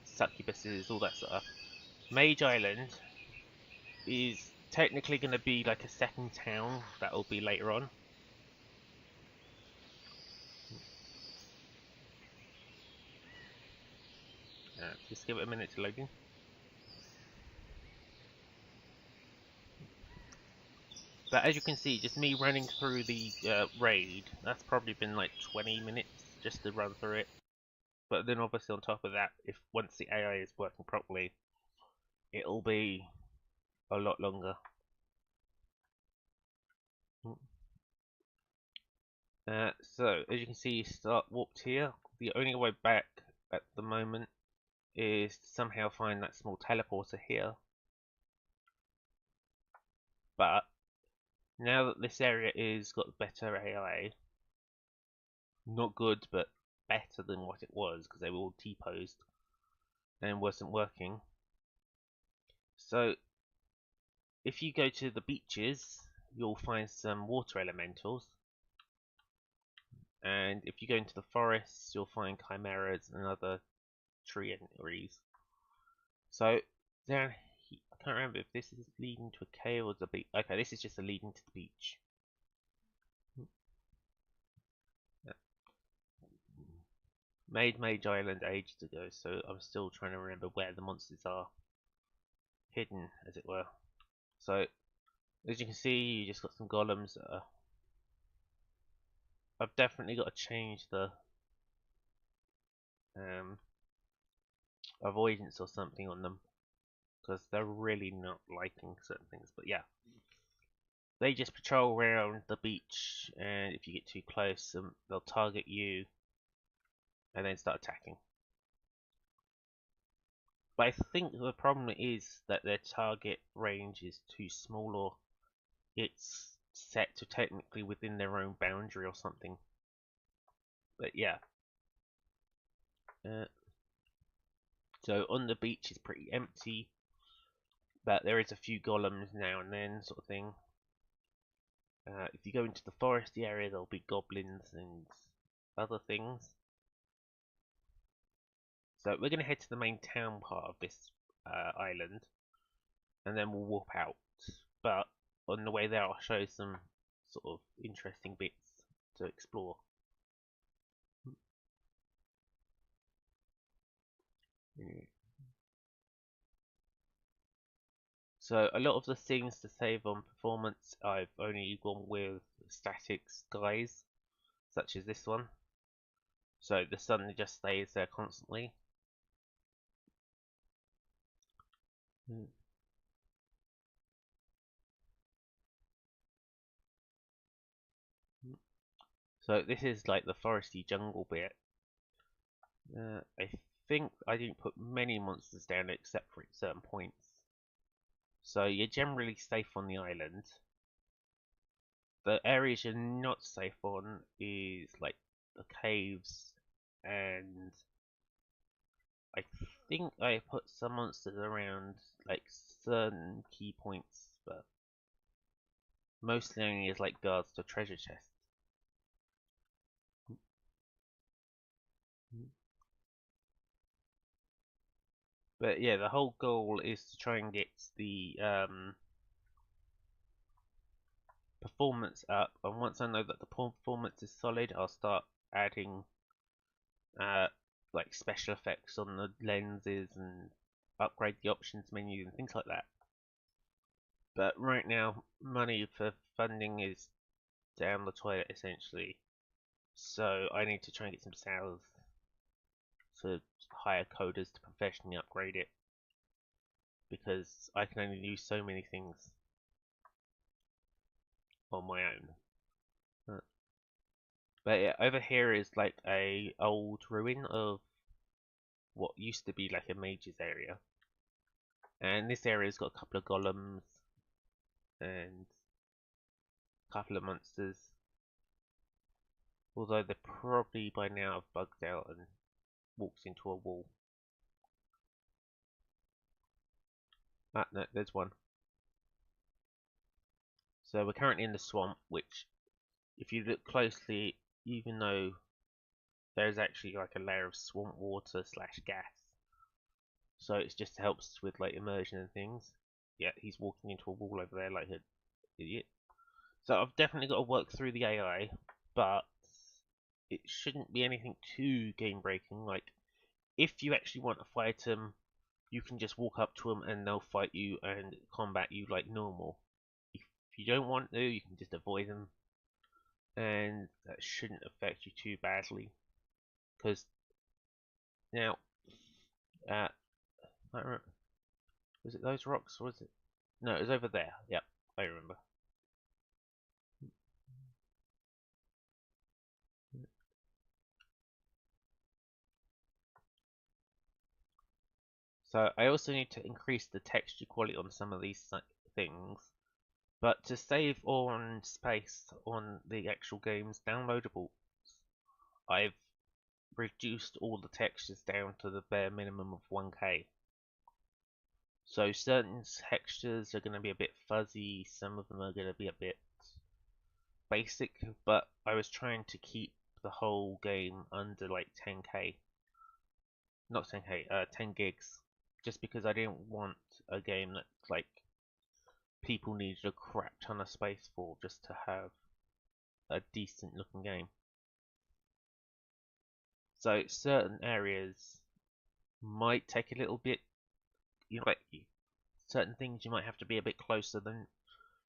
succubuses, all that stuff. Mage Island is technically going to be like a second town that will be later on. Just give it a minute to load in. But as you can see, just me running through the raid, that's probably been like 20 minutes just to run through it. But then obviously on top of that, if once the AI is working properly, it'll be a lot longer. So as you can see, you start warped here. The only way back at the moment is to somehow find that small teleporter here. But now that this area is got better AI, not good, but better than what it was because they were all T-posed and wasn't working. So if you go to the beaches, you'll find some water elementals. And if you go into the forests, you'll find chimeras and other tree enemies. So down here, I can't remember if this is leading to a cave or the beach. Okay, this is just a leading to the beach. Made Mage Island ages ago, so I'm still trying to remember where the monsters are hidden, as it were. So, as you can see, you just got some golems. I've definitely got to change the avoidance or something on them because they're really not liking certain things. But yeah, they just patrol around the beach, and if you get too close, they'll target you and then start attacking. But I think the problem is that their target range is too small, or it's set to technically within their own boundary or something. But yeah. So on the beach is pretty empty, but there is a few golems now and then, sort of thing. If you go into the foresty area, there'll be goblins and other things. So we're going to head to the main town part of this island, and then we'll warp out. But on the way there, I'll show some sort of interesting bits to explore. So a lot of the things to save on performance, I've only gone with static skies, such as this one. So the sun just stays there constantly. So this is like the foresty jungle bit. I think I didn't put many monsters down except for at certain points. So you're generally safe on the island. The areas you're not safe on is like the caves and I think I put some monsters around like certain key points, but mostly only as like guards to treasure chests. But yeah, the whole goal is to try and get the performance up, and once I know that the performance is solid, I'll start adding uh, like special effects on the lenses and upgrade the options menu and things like that. But right now, money for funding is down the toilet essentially, so I need to try and get some sales to hire coders to professionally upgrade it because I can only use so many things on my own. But yeah, over here is like a old ruin of what used to be like a mage's area. And this area's got a couple of golems and a couple of monsters. Although they probably by now have bugged out and walked into a wall. Ah, no, there's one. So we're currently in the swamp, which, if you look closely, even though there's actually like a layer of swamp water slash gas, so it just helps with like immersion and things. Yeah, he's walking into a wall over there like an idiot. So I've definitely got to work through the AI, but it shouldn't be anything too game breaking. Like, if you actually want to fight them, you can just walk up to them and they'll fight you and combat you like normal. If you don't want to, you can just avoid them, and that shouldn't affect you too badly. Because now, I don't remember, was it those rocks or was it? No, it was over there. Yep, I remember. So I also need to increase the texture quality on some of these things. But to save on space on the actual game's downloadables, I've reduced all the textures down to the bare minimum of 1K. So certain textures are going to be a bit fuzzy, some of them are going to be a bit basic, but I was trying to keep the whole game under like 10K. Not 10K, 10 gigs. Just because I didn't want a game that like people needed a crap ton of space for just to have a decent looking game. So certain areas might take a little bit, like certain things you might have to be a bit closer than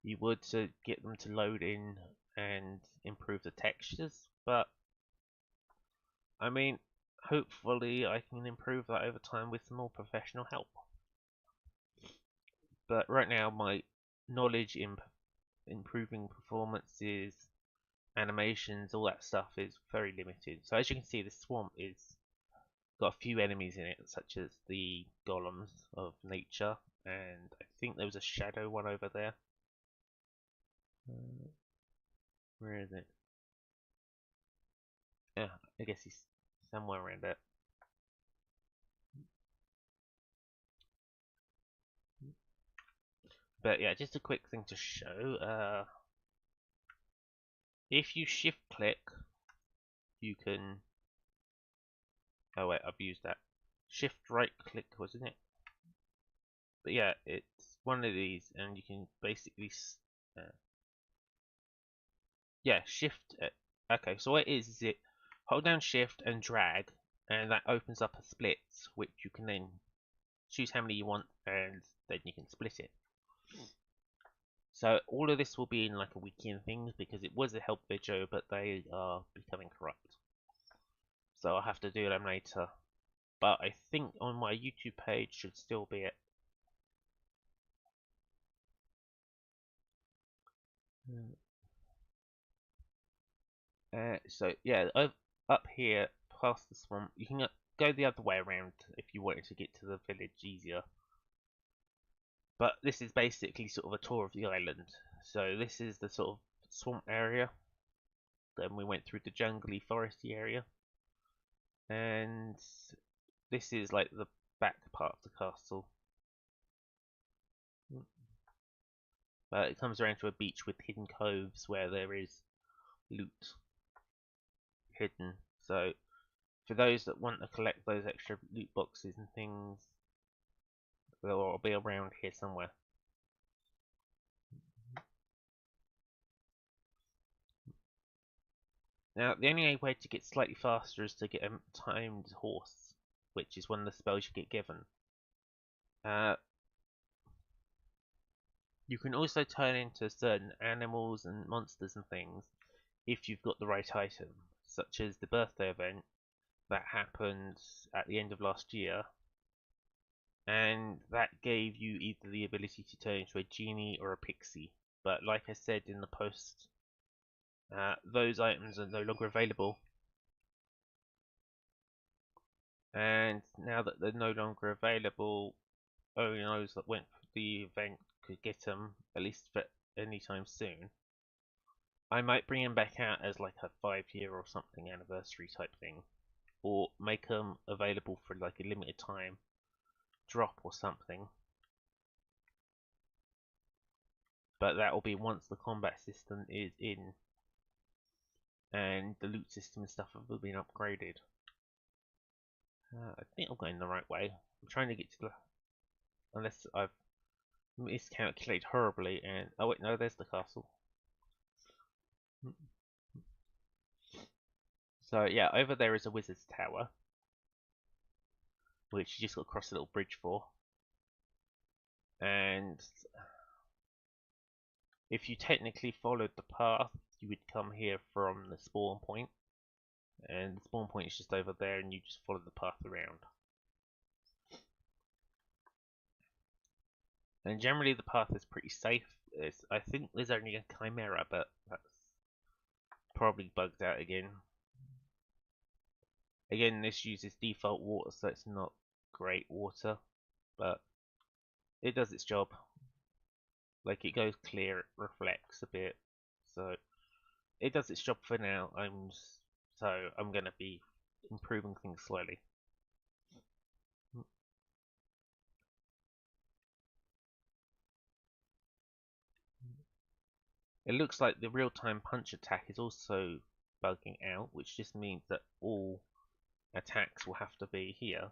you would to get them to load in and improve the textures. But I mean, hopefully I can improve that over time with some more professional help. But right now my knowledge in improving performances, animations, all that stuff is very limited. So as you can see, the swamp is got a few enemies in it, such as the golems of nature, and I think there was a shadow one over there. Where is it? Yeah, I guess he's somewhere around it. But yeah, just a quick thing to show. If you shift click, you can. Oh wait, I've used that. Shift right click, wasn't it? But yeah, it's one of these, and you can basically. Yeah, shift it. Okay, so what it is it hold down shift and drag, and that opens up a split, which you can then choose how many you want, and then you can split it. So all of this will be in like a wiki and things because it was a help video, but they are becoming corrupt. So I'll have to do them later. But I think on my YouTube page should still be it. So yeah, up here past the swamp, you can go the other way around if you wanted to get to the village easier. But this is basically sort of a tour of the island. So this is the sort of swamp area. Then we went through the jungly foresty area. And this is like the back part of the castle. It comes around to a beach with hidden coves where there is loot hidden. So for those that want to collect those extra loot boxes and things, they'll be around here somewhere. Now, the only way to get slightly faster is to get a timed horse, which is one of the spells you get given. You can also turn into certain animals and monsters and things if you've got the right item, such as the birthday event that happened at the end of last year, and that gave you either the ability to turn into a genie or a pixie. But like I said in the post, those items are no longer available. And now that they're no longer available, only those that went for the event could get them, at least for any time soon. I might bring them back out as like a 5-year or something anniversary type thing, or make them available for like a limited time drop or something. But that will be once the combat system is in and the loot system and stuff have been upgraded. I think I'm going the right way. I'm trying to get to the... Unless I've miscalculated horribly and... Oh wait, no, there's the castle. So yeah, over there is a wizard's tower, which you just got to cross a little bridge for. And if you technically followed the path, you would come here from the spawn point. And the spawn point is just over there, and you just follow the path around. And generally the path is pretty safe. I think there's only a chimera, but that's probably bugged out again. Again, this uses default water, so it's not great water, but it does its job. Like, it goes clear, it reflects a bit, so it does its job for now. I'm gonna be improving things slowly. It looks like the real-time punch attack is also bugging out, which just means that all attacks will have to be here.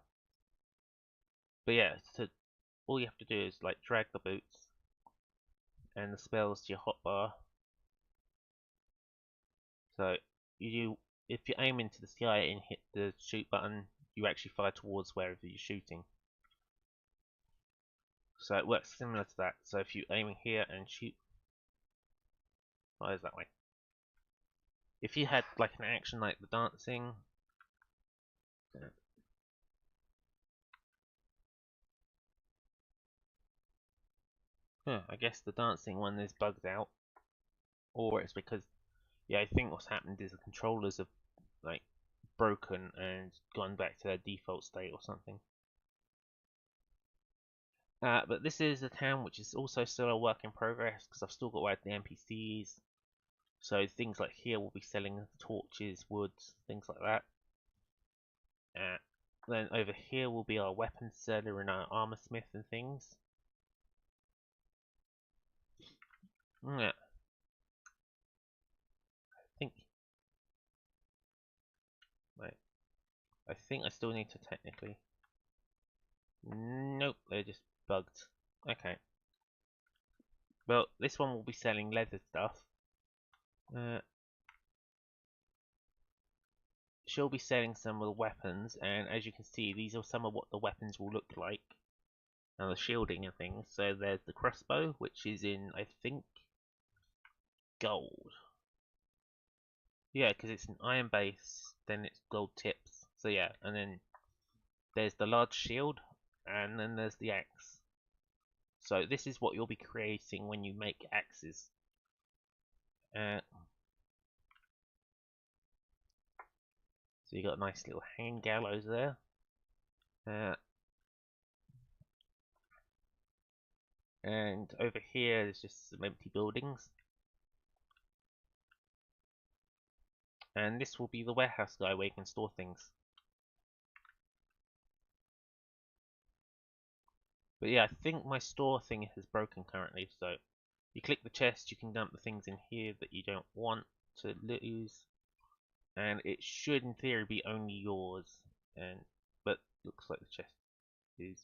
But yeah, all you have to do is like drag the boots and the spells to your hotbar. So if you aim into the sky and hit the shoot button, you actually fire towards wherever you're shooting. So it works similar to that. So if you aim here and shoot, fires that way. If you had like an action like the dancing, I guess the dancing one is bugged out, or it's because I think what's happened is the controllers have like broken and gone back to their default state or something. But this is a town which is also still a work in progress because I've still got to add the NPCs. So things like here will be selling torches, woods, things like that. Then over here will be our weapons seller and our armor smith and things. Yeah. I think I still need to technically. Nope, they're just bugged. Okay. Well, this one will be selling leather stuff. She'll be selling some of the weapons, and as you can see, these are some of what the weapons will look like. And the shielding and things. So there's the crossbow, which is in, I think, gold. Yeah, because it's an iron base, then it's gold tips. So yeah, and then there's the large shield, and then there's the axe. So this is what you'll be creating when you make axes. So you got a nice little hanging gallows there. And over here there's just some empty buildings. And this will be the warehouse guy where you can store things. But yeah, I think my store thing has broken currently, so you click the chest, you can dump the things in here that you don't want to lose, and it should in theory be only yours, but looks like the chest is,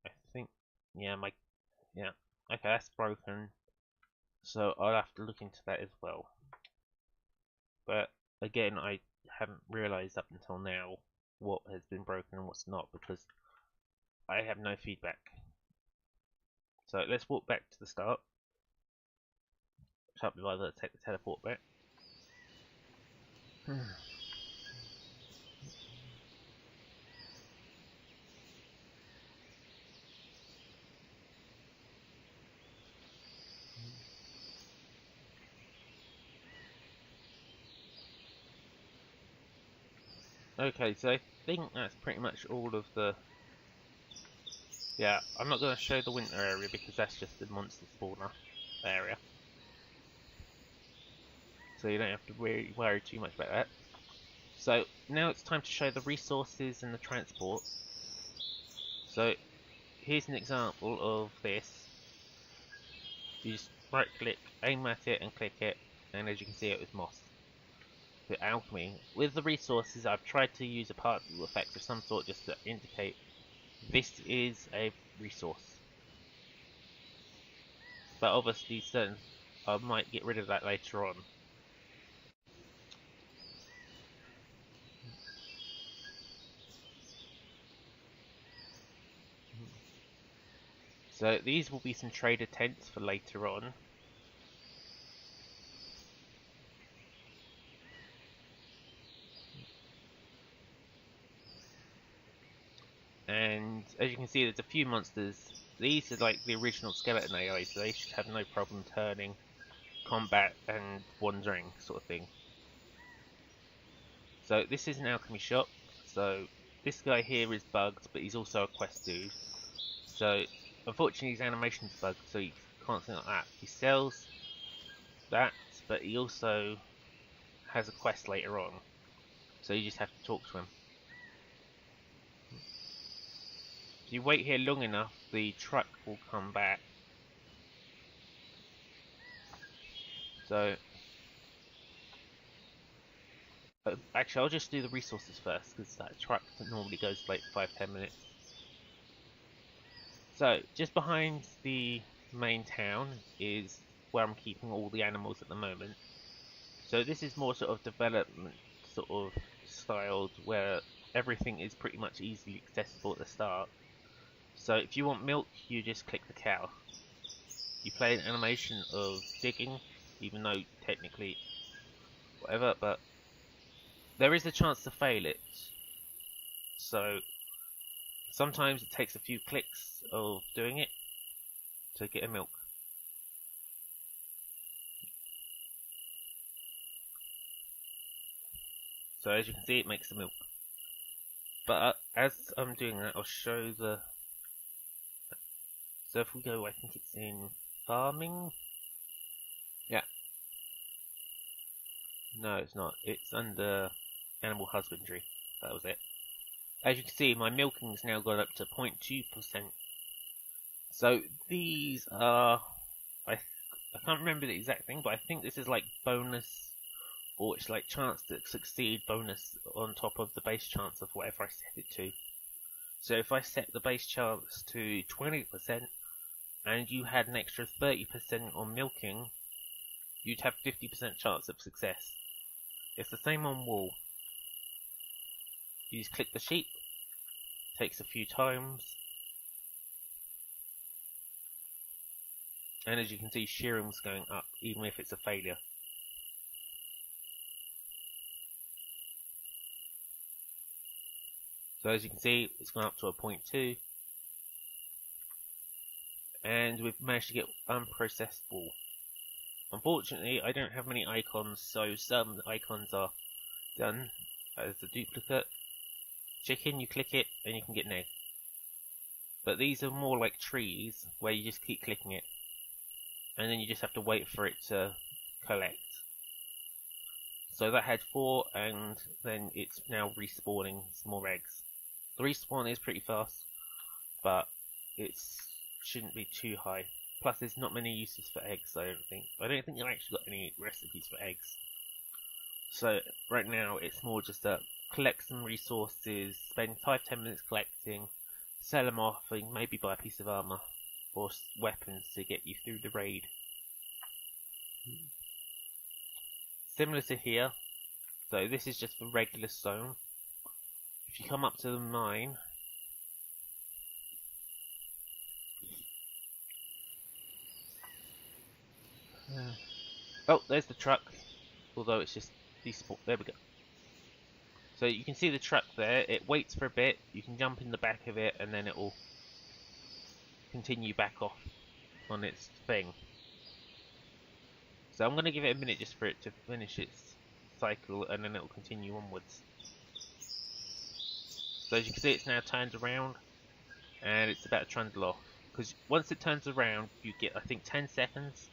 I think, yeah, yeah, okay, that's broken, so I'll have to look into that as well. But again, I haven't realised up until now what has been broken and what's not, because I have no feedback. So let's walk back to the start. Can't be bothered to take the teleport back. Okay, so I think that's pretty much all of the... Yeah, I'm not going to show the winter area because that's just the monster spawner area. So you don't have to worry too much about that. So now it's time to show the resources and the transport. So here's an example of this. You just right click, aim at it and click it, and as you can see it was moss. The alchemy. With the resources I've tried to use a particle effect of some sort just to indicate this is a resource. But obviously I might get rid of that later on. So these will be some trader tents for later on. And as you can see, there's a few monsters. These are like the original skeleton AI, so they should have no problem turning, combat, and wandering sort of thing. So this is an alchemy shop. So this guy here is bugged, but he's also a quest dude. So unfortunately his animation's bugged, so you can't see like that. He sells that, but he also has a quest later on. So you just have to talk to him. If you wait here long enough, the truck will come back. So actually, I'll just do the resources first, because that truck normally goes like 5-10 minutes. So, just behind the main town is where I'm keeping all the animals at the moment. So this is more sort of development sort of styled, where everything is pretty much easily accessible at the start. So if you want milk, you just click the cow. You play an animation of digging, even though technically whatever, but there is a chance to fail it. So sometimes it takes a few clicks of doing it to get a milk. So as you can see, it makes the milk. But as I'm doing that, I'll show the... So if we go, I think it's in farming? Yeah. No, it's not. It's under animal husbandry. That was it. As you can see, my milking's now gone up to 0.2%. So these are... I can't remember the exact thing, but I think this is like bonus, or it's like chance to succeed bonus on top of the base chance of whatever I set it to. So if I set the base chance to 20%, and you had an extra 30% on milking, you'd have 50% chance of success. It's the same on wool. You just click the sheep, takes a few times, and as you can see, shearing's going up, even if it's a failure. So as you can see, it's gone up to a 0.2, and we've managed to get unprocessed wool. Unfortunately, I don't have many icons, so some icons are done as a duplicate. Chicken, you click it, and you can get an egg. But these are more like trees, where you just keep clicking it, and then you just have to wait for it to collect. So that had 4, and then it's now respawning some more eggs. The respawn is pretty fast, but it shouldn't be too high. Plus, there's not many uses for eggs, I don't think. I don't think you've actually got any recipes for eggs. So, right now, it's more just a collect some resources, spend 5-10 minutes collecting, sell them off, and maybe buy a piece of armor or weapons to get you through the raid. Similar to here, so this is just the regular stone. If you come up to the mine, oh, there's the truck, although it's just despawned. There we go. So you can see the truck there, it waits for a bit, you can jump in the back of it, and then it will continue back off on its thing. So I'm going to give it a minute just for it to finish its cycle, and then it will continue onwards. So as you can see, it's now turned around, and it's about to trundle off. Because once it turns around, you get, I think, 10 seconds,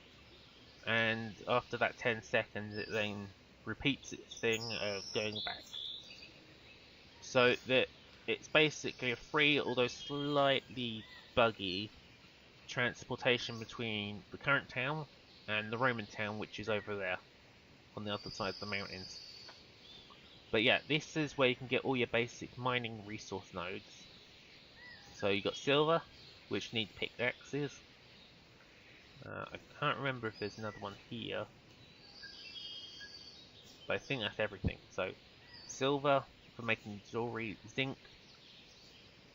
and after that 10 seconds, it then repeats its thing of going back. So that it's basically a free, although slightly buggy, transportation between the current town and the Roman town, which is over there on the other side of the mountains. But yeah, this is where you can get all your basic mining resource nodes. So you got silver, which need pickaxes. I can't remember if there's another one here, but I think that's everything. So silver for making jewelry, zinc,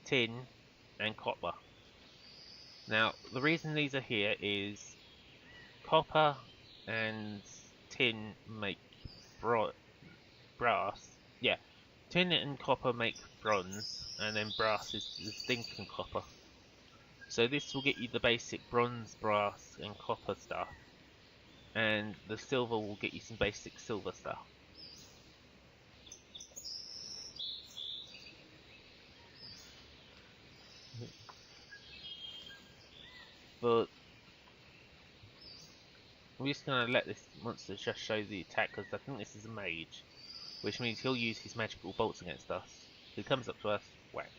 tin, and copper. Now, the reason these are here is copper and tin make brass. Yeah, tin and copper make bronze, and then brass is zinc and copper. So this will get you the basic bronze, brass, and copper stuff, and the silver will get you some basic silver stuff. But I'm just going to let this monster just show the attack, because I think this is a mage, which means he'll use his magical bolts against us. He comes up to us, whack.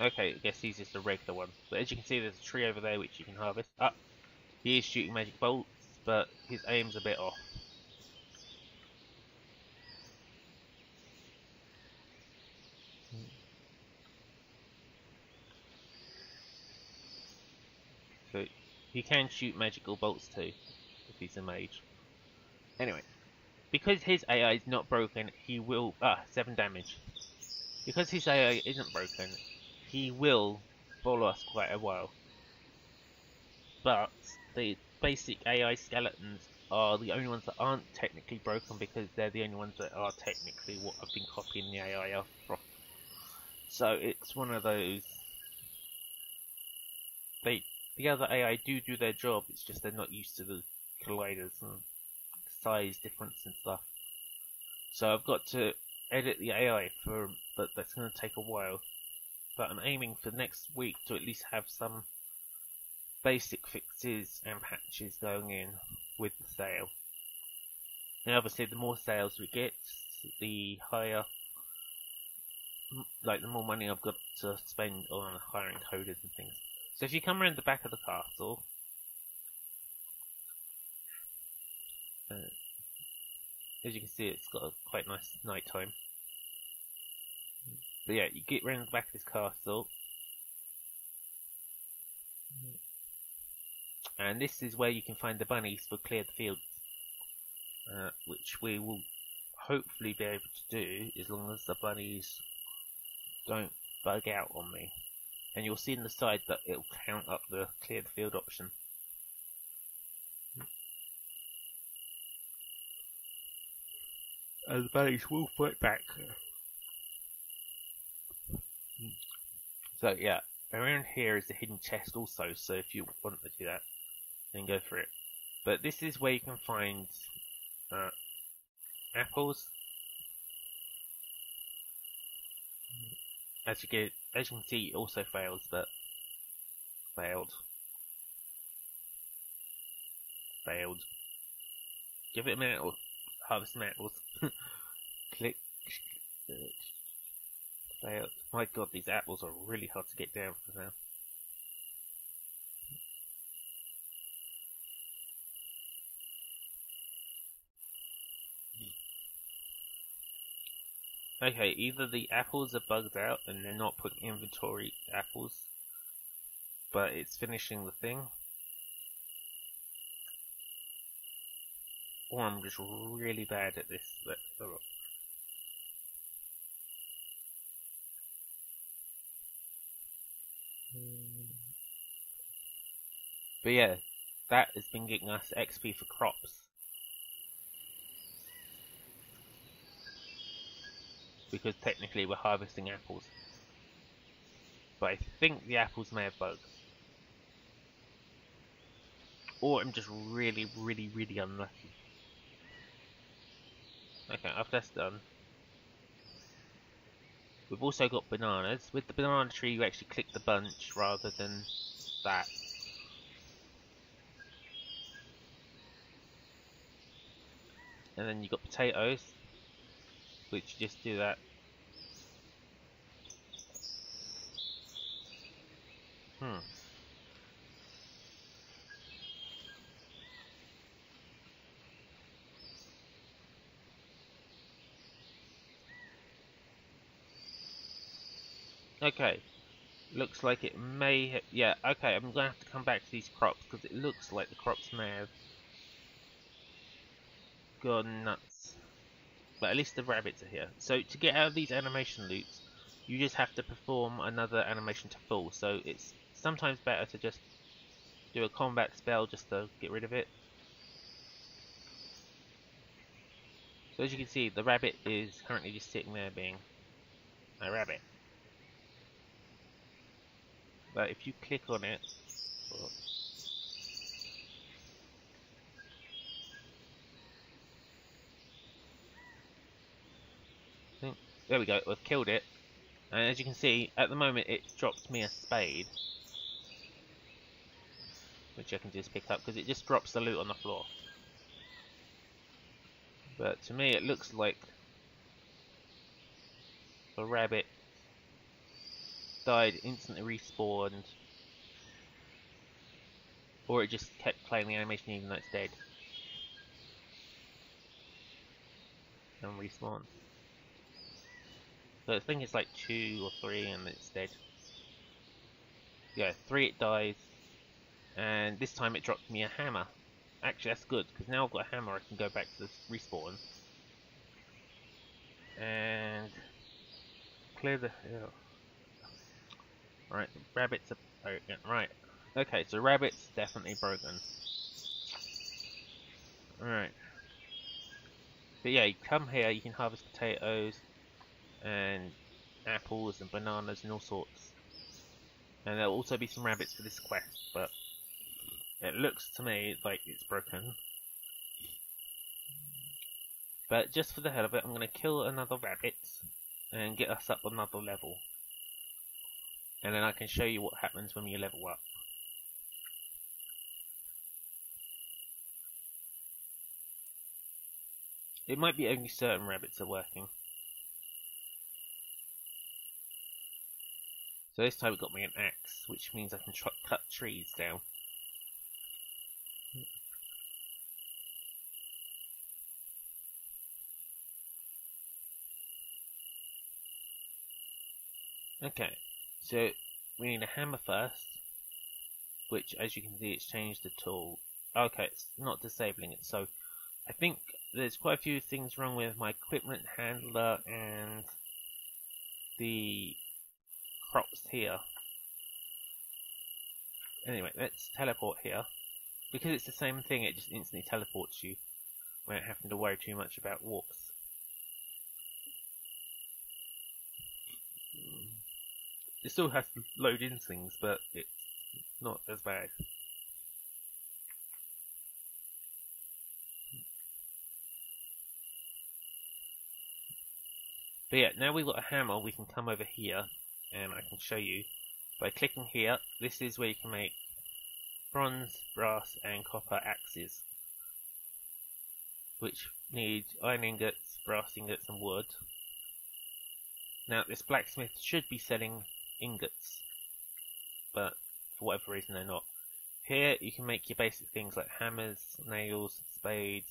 Okay, I guess he's just a regular one. But as you can see, there's a tree over there which you can harvest. He is shooting magic bolts, but his aim's a bit off. So he can shoot magical bolts too, if he's a mage. Anyway, because his AI is not broken, he will 7 damage. Because his AI isn't broken, he will follow us quite a while. But the basic AI skeletons are the only ones that aren't technically broken, because they're the only ones that are technically what I've been copying the AI from. So it's one of those. The other AI do their job, it's just they're not used to the colliders and size difference and stuff. So I've got to edit the AI but that's going to take a while. But I'm aiming for next week to at least have some basic fixes and patches going in with the sale. And obviously the more sales we get, the higher, like the more money I've got to spend on hiring coders and things. So if you come around the back of the castle, as you can see, it's got a quite nice night time. But yeah, you get around the back of this castle, and this is where you can find the bunnies for clear the fields, which we will hopefully be able to do as long as the bunnies don't bug out on me. And you'll see in the side that it'll count up the clear the field option. And the bunnies will fight back. So yeah, around here is the hidden chest also, so if you want to do that, then go for it. But this is where you can find apples. As you can see, it also fails, but failed. Give it a minute or harvest some apples. Click. My god, these apples are really hard to get down for now. Okay, either the apples are bugged out and they're not putting inventory apples, but it's finishing the thing, or I'm just really bad at this. But yeah, that has been getting us XP for crops. Because technically we're harvesting apples. But I think the apples may have bugs. Or I'm just really unlucky. Okay, after that's done, we've also got bananas. With the banana tree you actually click the bunch rather than that. And then you've got potatoes, which you just do that. Okay, looks like it may yeah, okay, I'm gonna have to come back to these crops because it looks like the crops may have gone nuts. But at least the rabbits are here. So to get out of these animation loops, you just have to perform another animation to full. So it's sometimes better to just do a combat spell just to get rid of it. So as you can see, the rabbit is currently just sitting there being a rabbit. But if you click on it, there we go, we've killed it. And as you can see, at the moment it dropped me a spade. Which I can just pick up because it just drops the loot on the floor. But to me it looks like the rabbit died, instantly respawned, or it just kept playing the animation even though it's dead. And respawned. So I think it's like 2 or 3 and it's dead. Yeah, 3 it dies. And this time it dropped me a hammer. Actually that's good, because now I've got a hammer I can go back to the respawn. And clear the hill. Right, rabbits are broken. Right. Okay, so rabbits definitely broken. Alright. But yeah, you come here, you can harvest potatoes and apples and bananas and all sorts. And there'll also be some rabbits for this quest, but it looks to me like it's broken. But just for the hell of it, I'm going to kill another rabbit and get us up another level. And then I can show you what happens when you level up. It might be only certain rabbits are working. So this time it got me an axe, which means I can cut trees down. Okay, so we need a hammer first, which as you can see it's changed the tool. Okay, it's not disabling it, so I think there's quite a few things wrong with my equipment handler and the crops here. Anyway, let's teleport here. Because it's the same thing, it just instantly teleports you without having to worry too much about warps. It still has to load in things, but it's not as bad. But yeah, now we've got a hammer, we can come over here, and I can show you. By clicking here, this is where you can make bronze, brass, and copper axes, which need iron ingots, brass ingots, and wood. Now this blacksmith should be selling ingots, but for whatever reason they're not. Here you can make your basic things like hammers, nails, spades,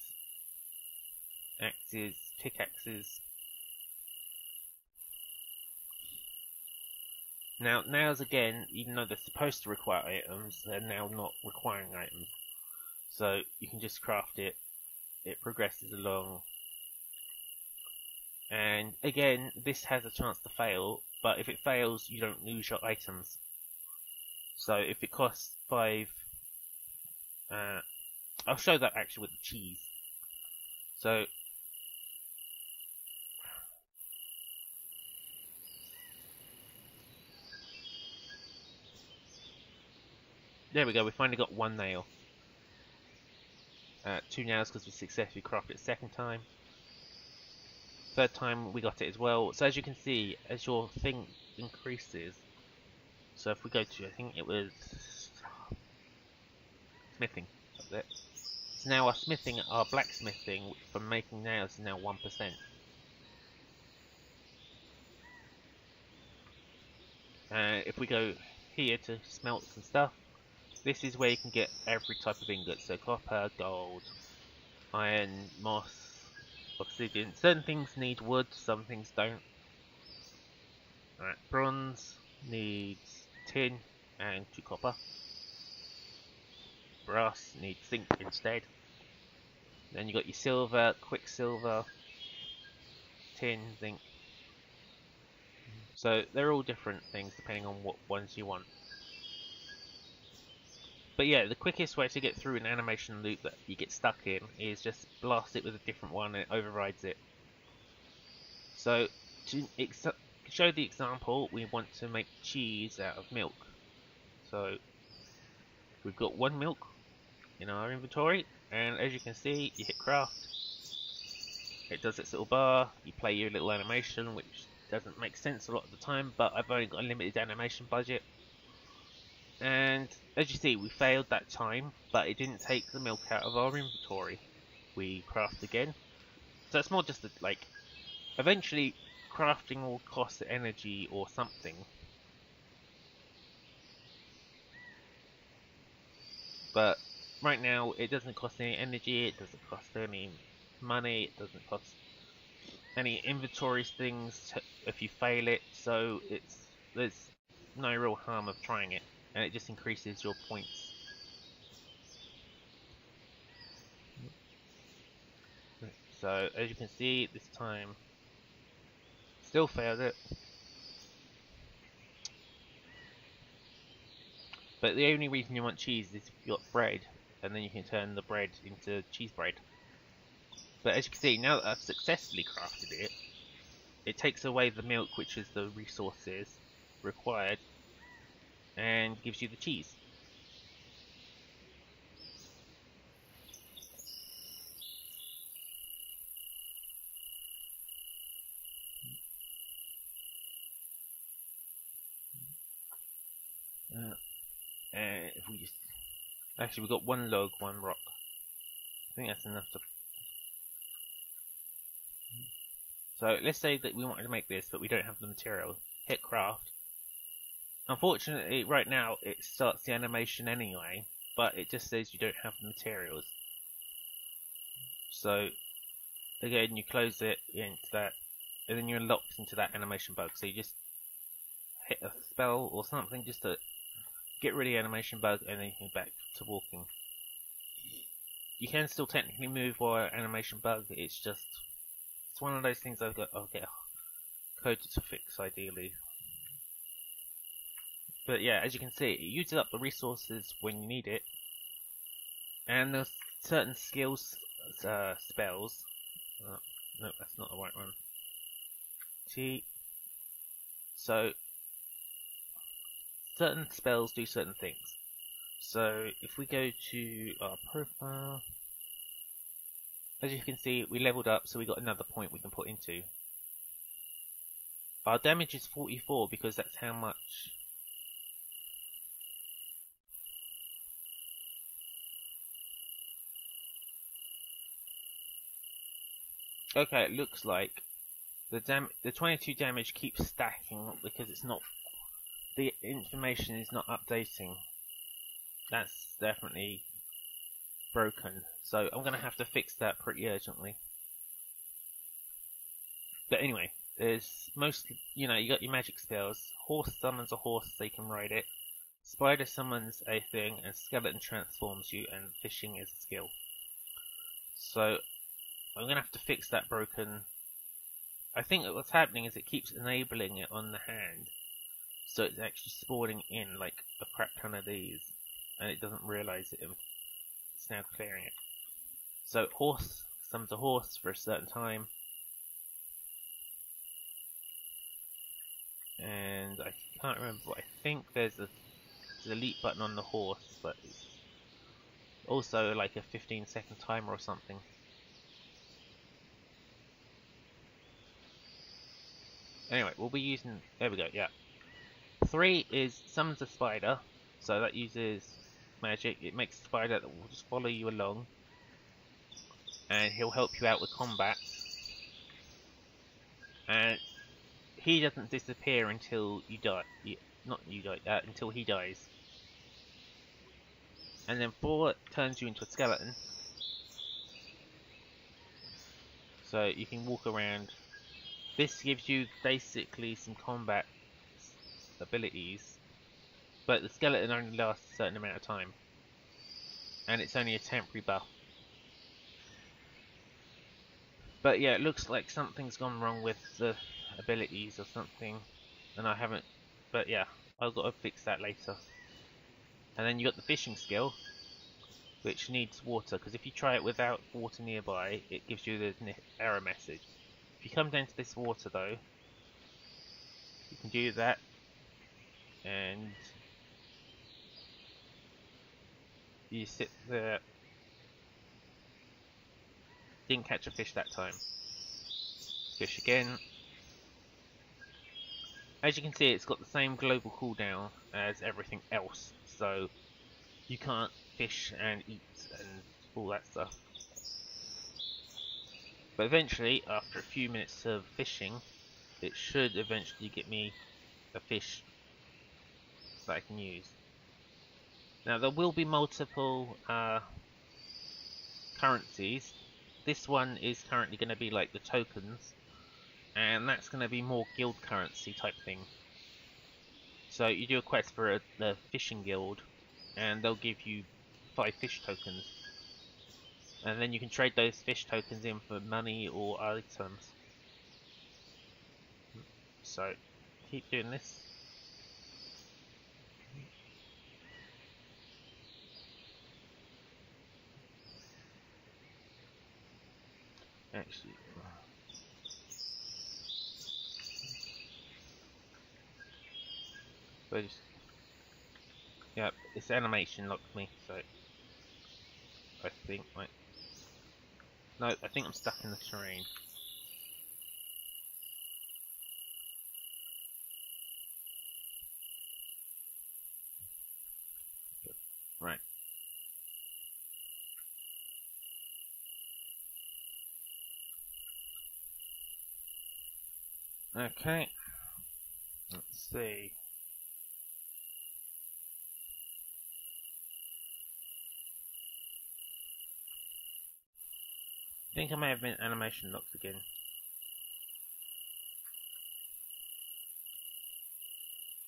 axes, pickaxes. Now nails again, even though they're supposed to require items, they're now not requiring items. So you can just craft it, it progresses along. And again, this has a chance to fail, but if it fails, you don't lose your items. So if it costs 5, I'll show that actually with the cheese. So there we go, we finally got 1 nail. 2 nails because we successfully crafted it 2nd time. 3rd time we got it as well. So as you can see, as your thing increases, so if we go to, I think it was smithing, that's it. So now our smithing, our blacksmithing from making nails is now 1%. If we go here to smelt some stuff, this is where you can get every type of ingot, so copper, gold, iron, moss, obsidian. Certain things need wood, some things don't. Alright, bronze needs tin and 2 copper. Brass needs zinc instead. Then you got your silver, quicksilver, tin, zinc. So they're all different things depending on what ones you want. But yeah, the quickest way to get through an animation loop that you get stuck in is just blast it with a different one and it overrides it. So to show the example, we want to make cheese out of milk. So we've got 1 milk in our inventory, and as you can see, you hit craft, it does its little bar, you play your little animation, which doesn't make sense a lot of the time, but I've only got a limited animation budget. And as you see, we failed that time, but it didn't take the milk out of our inventory. We craft again. So it's more just like, eventually crafting will cost energy or something. But right now it doesn't cost any energy, it doesn't cost any money, it doesn't cost any inventory things if you fail it, so there's no real harm of trying it, and it just increases your points. So as you can see, this time still failed it. But the only reason you want cheese is if you've got bread, and then you can turn the bread into cheese bread. But as you can see, now that I've successfully crafted it, it takes away the milk, which is the resources required, and gives you the cheese. And if we just... Actually, we've got 1 log, 1 rock. I think that's enough to... So let's say that we wanted to make this, but we don't have the material. Hit craft. Unfortunately, right now it starts the animation anyway, but it just says you don't have the materials. So again, you close it into that, and then you're locked into that animation bug. So you just hit a spell or something just to get rid of the animation bug, and then you can back to walking. You can still technically move while animation bug. It's one of those things I'll get code to fix ideally. But yeah, as you can see, it uses up the resources when you need it, and there's certain skills, spells. No, that's not the right one. So certain spells do certain things. So if we go to our profile, as you can see, we leveled up, so we got another point we can put into. Our damage is 44 because that's how much. Okay, it looks like the 22 damage keeps stacking because it's not, the information is not updating. That's definitely broken, so I'm gonna have to fix that pretty urgently. But anyway, there's mostly, you got your magic spells. Horse summons a horse so you can ride it. Spider summons a thing, and skeleton transforms you, and fishing is a skill. So I'm gonna have to fix that broken. I think that what's happening is it keeps enabling it on the hand, so it's actually spawning in like a crap ton of these, and it doesn't realise it. It's now clearing it. So horse summons a horse for a certain time, and I can't remember. I think there's a delete button on the horse, but it's also like a 15-second timer or something. Anyway, we'll be using. There we go. Yeah. 3 is summons a spider, so that uses magic. It makes a spider that will just follow you along, and he'll help you out with combat. And he doesn't disappear until you die. Not you die. Until he dies. And then 4 turns you into a skeleton, so you can walk around. This gives you basically some combat abilities, but the skeleton only lasts a certain amount of time, and it's only a temporary buff. But yeah, it looks like something's gone wrong with the abilities or something, and I haven't. But yeah, I've got to fix that later. And then you got the fishing skill, which needs water, because if you try it without water nearby, it gives you the error message. If you come down to this water though, you can do that, and you sit there. Didn't catch a fish that time. Fish again. As you can see, it's got the same global cooldown as everything else, so you can't fish and eat and all that stuff. But eventually, after a few minutes of fishing, it should eventually get me a fish that I can use. Now there will be multiple currencies. This one is currently going to be like the tokens, and that's going to be more guild currency type thing. So you do a quest for the fishing guild, and they'll give you 5 fish tokens, and then you can trade those fish tokens in for money or items. So keep doing this. Actually, but just, yeah, this animation locked me, so I think no, I think I'm stuck in the terrain. Right. Okay. Let's see. I think I may have been animation locked again.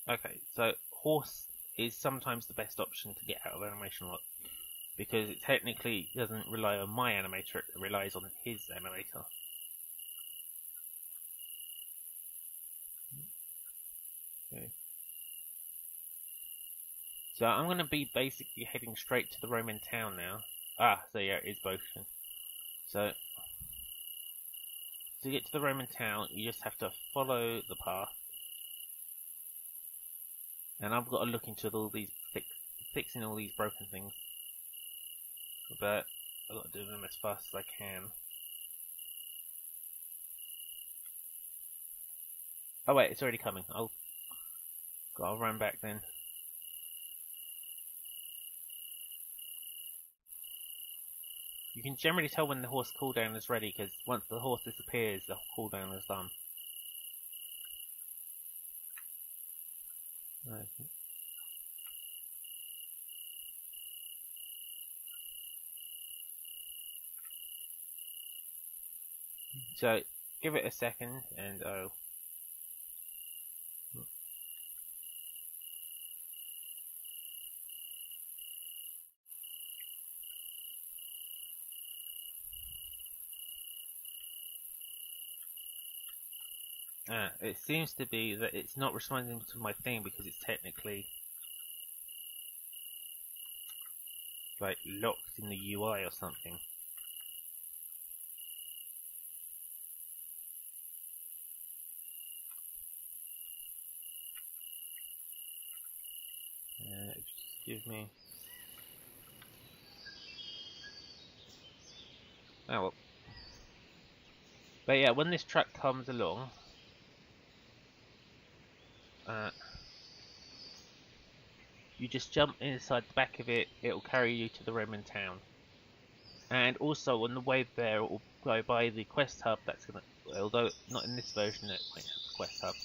Okay, so horse is sometimes the best option to get out of animation lock, because it technically doesn't rely on my animator, it relies on his animator. Okay. So I'm going to be basically heading straight to the Roman town now. So yeah, it is Botion. So to get to the Roman town, you just have to follow the path. And I've got to look into all these fixing all these broken things. But I've got to do them as fast as I can. Oh wait, it's already coming. I'll run back then. You can generally tell when the horse cooldown is ready, because once the horse disappears, the cooldown is done. Okay. So give it a second and I'll. It seems to be that it's not responding to my thing because it's technically like locked in the UI or something. Just give me. Oh well. But yeah, when this truck comes along, you just jump inside the back of it. It'll carry you to the Roman town. And also on the way there, it will go by the quest hub. That's gonna, although not in this version, it might have the quest hub.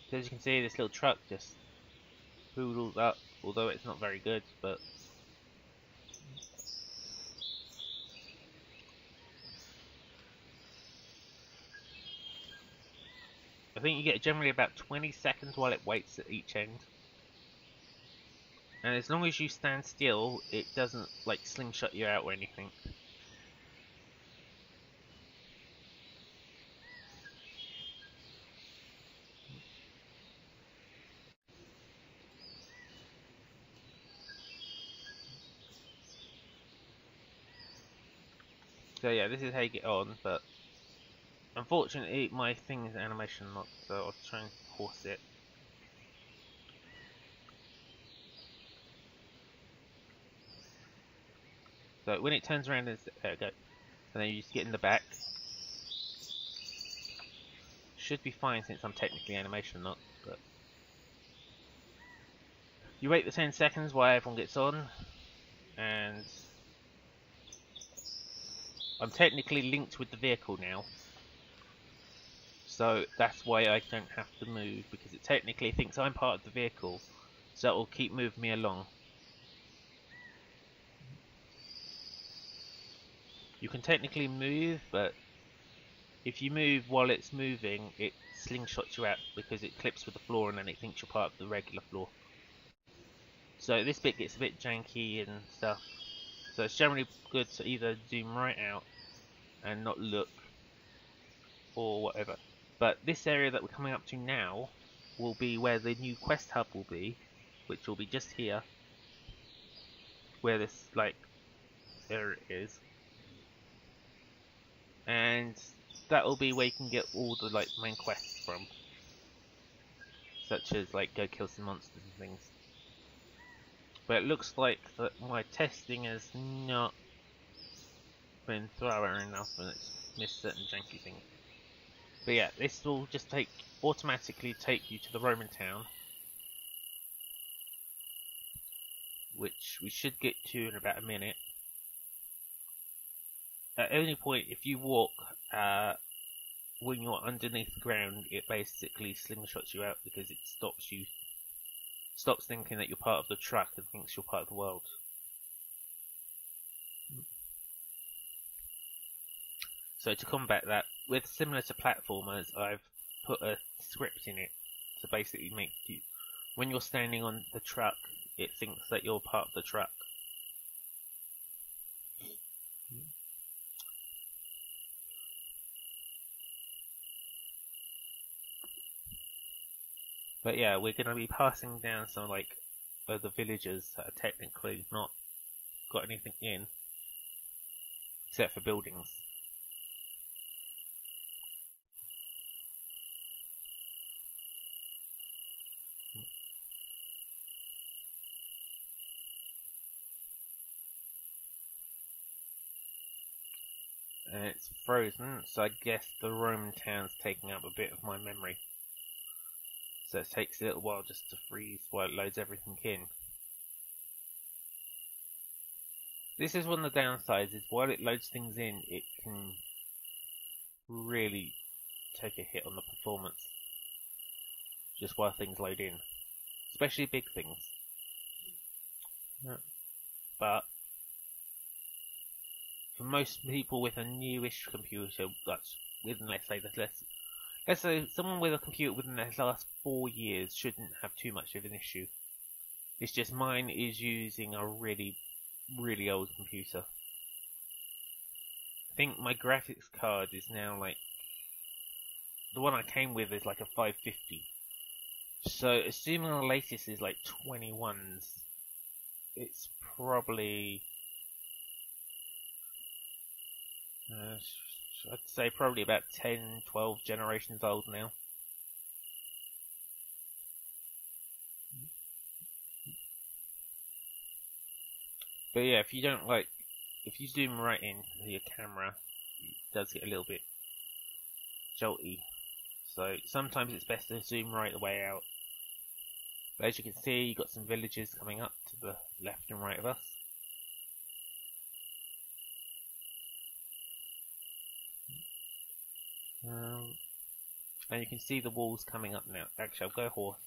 So as you can see, this little truck just poodles up, although it's not very good, but I think you get generally about 20 seconds while it waits at each end. And as long as you stand still, it doesn't like slingshot you out or anything. So yeah, this is how you get on, but unfortunately my thing is animation locked, so I'll try and force it. So when it turns around, there we go. And then you just get in the back. Should be fine since I'm technically animation locked, but you wait the 10 seconds while everyone gets on, and I'm technically linked with the vehicle now. So that's why I don't have to move, because it technically thinks I'm part of the vehicle, so it will keep moving me along. You can technically move, but if you move while it's moving, it slingshots you out because it clips with the floor and then it thinks you're part of the regular floor. So this bit gets a bit janky and stuff. So it's generally good to either zoom right out and not look, or whatever. But this area that we're coming up to now will be where the new quest hub will be, which will be just here, where this, like, there it is. And that will be where you can get all the, like, main quests from. Such as, like, go kill some monsters and things. But it looks like that my testing has not been thorough enough and it's missed certain janky things. But yeah, this will just automatically take you to the Roman town, which we should get to in about a minute. At any point, if you walk when you're underneath the ground, it basically slingshots you out because it stops thinking that you're part of the truck and thinks you're part of the world. So to combat that, with similar to platformers, I've put a script in it to basically make you, when you're standing on the truck, it thinks that you're part of the truck. But yeah, we're going to be passing down some like the villagers that are technically not got anything in, except for buildings. And it's frozen, so I guess the Roman town's taking up a bit of my memory. So it takes a little while just to freeze while it loads everything in. This is one of the downsides, is while it loads things in, it can really take a hit on the performance just while things load in, especially big things. But for most people with a newish computer, that's within, let's say someone with a computer within the last 4 years shouldn't have too much of an issue. It's just mine is using a really old computer. I think my graphics card is now like, the one I came with is like a 550. So assuming the latest is like 21s, it's probably, I'd say probably about 10, 12 generations old now. But yeah, if you zoom right into your camera, it does get a little bit jolty. So sometimes it's best to zoom right the way out. But as you can see, you've got some villages coming up to the left and right of us. And you can see the walls coming up now. Actually, I'll go horse.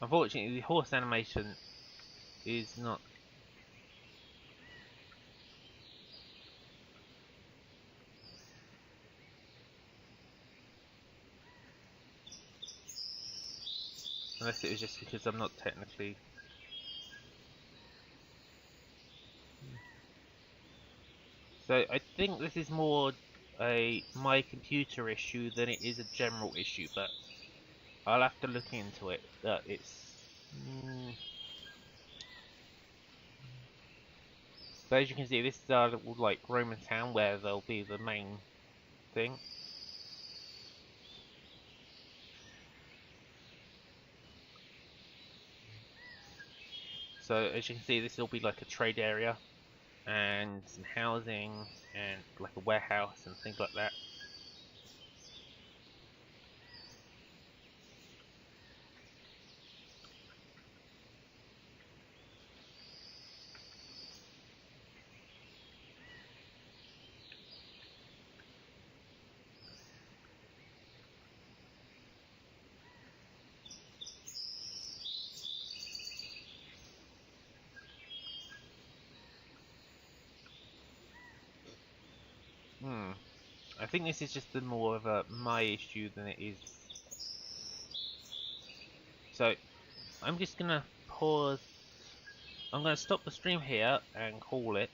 Unfortunately, the horse animation is not. Unless it was just because I'm not technically. So I think this is more a my computer issue than it is a general issue, but I'll have to look into it. So as you can see, this is our little like Roman town where there'll be the main thing. So as you can see, this will be like a trade area and some housing and like a warehouse and things like that. I think this is just more of a my issue than it is. So I'm just gonna pause. I'm gonna stop the stream here and call it,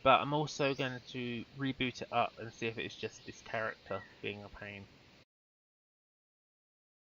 but I'm also going to reboot it up and see if it's just this character being a pain.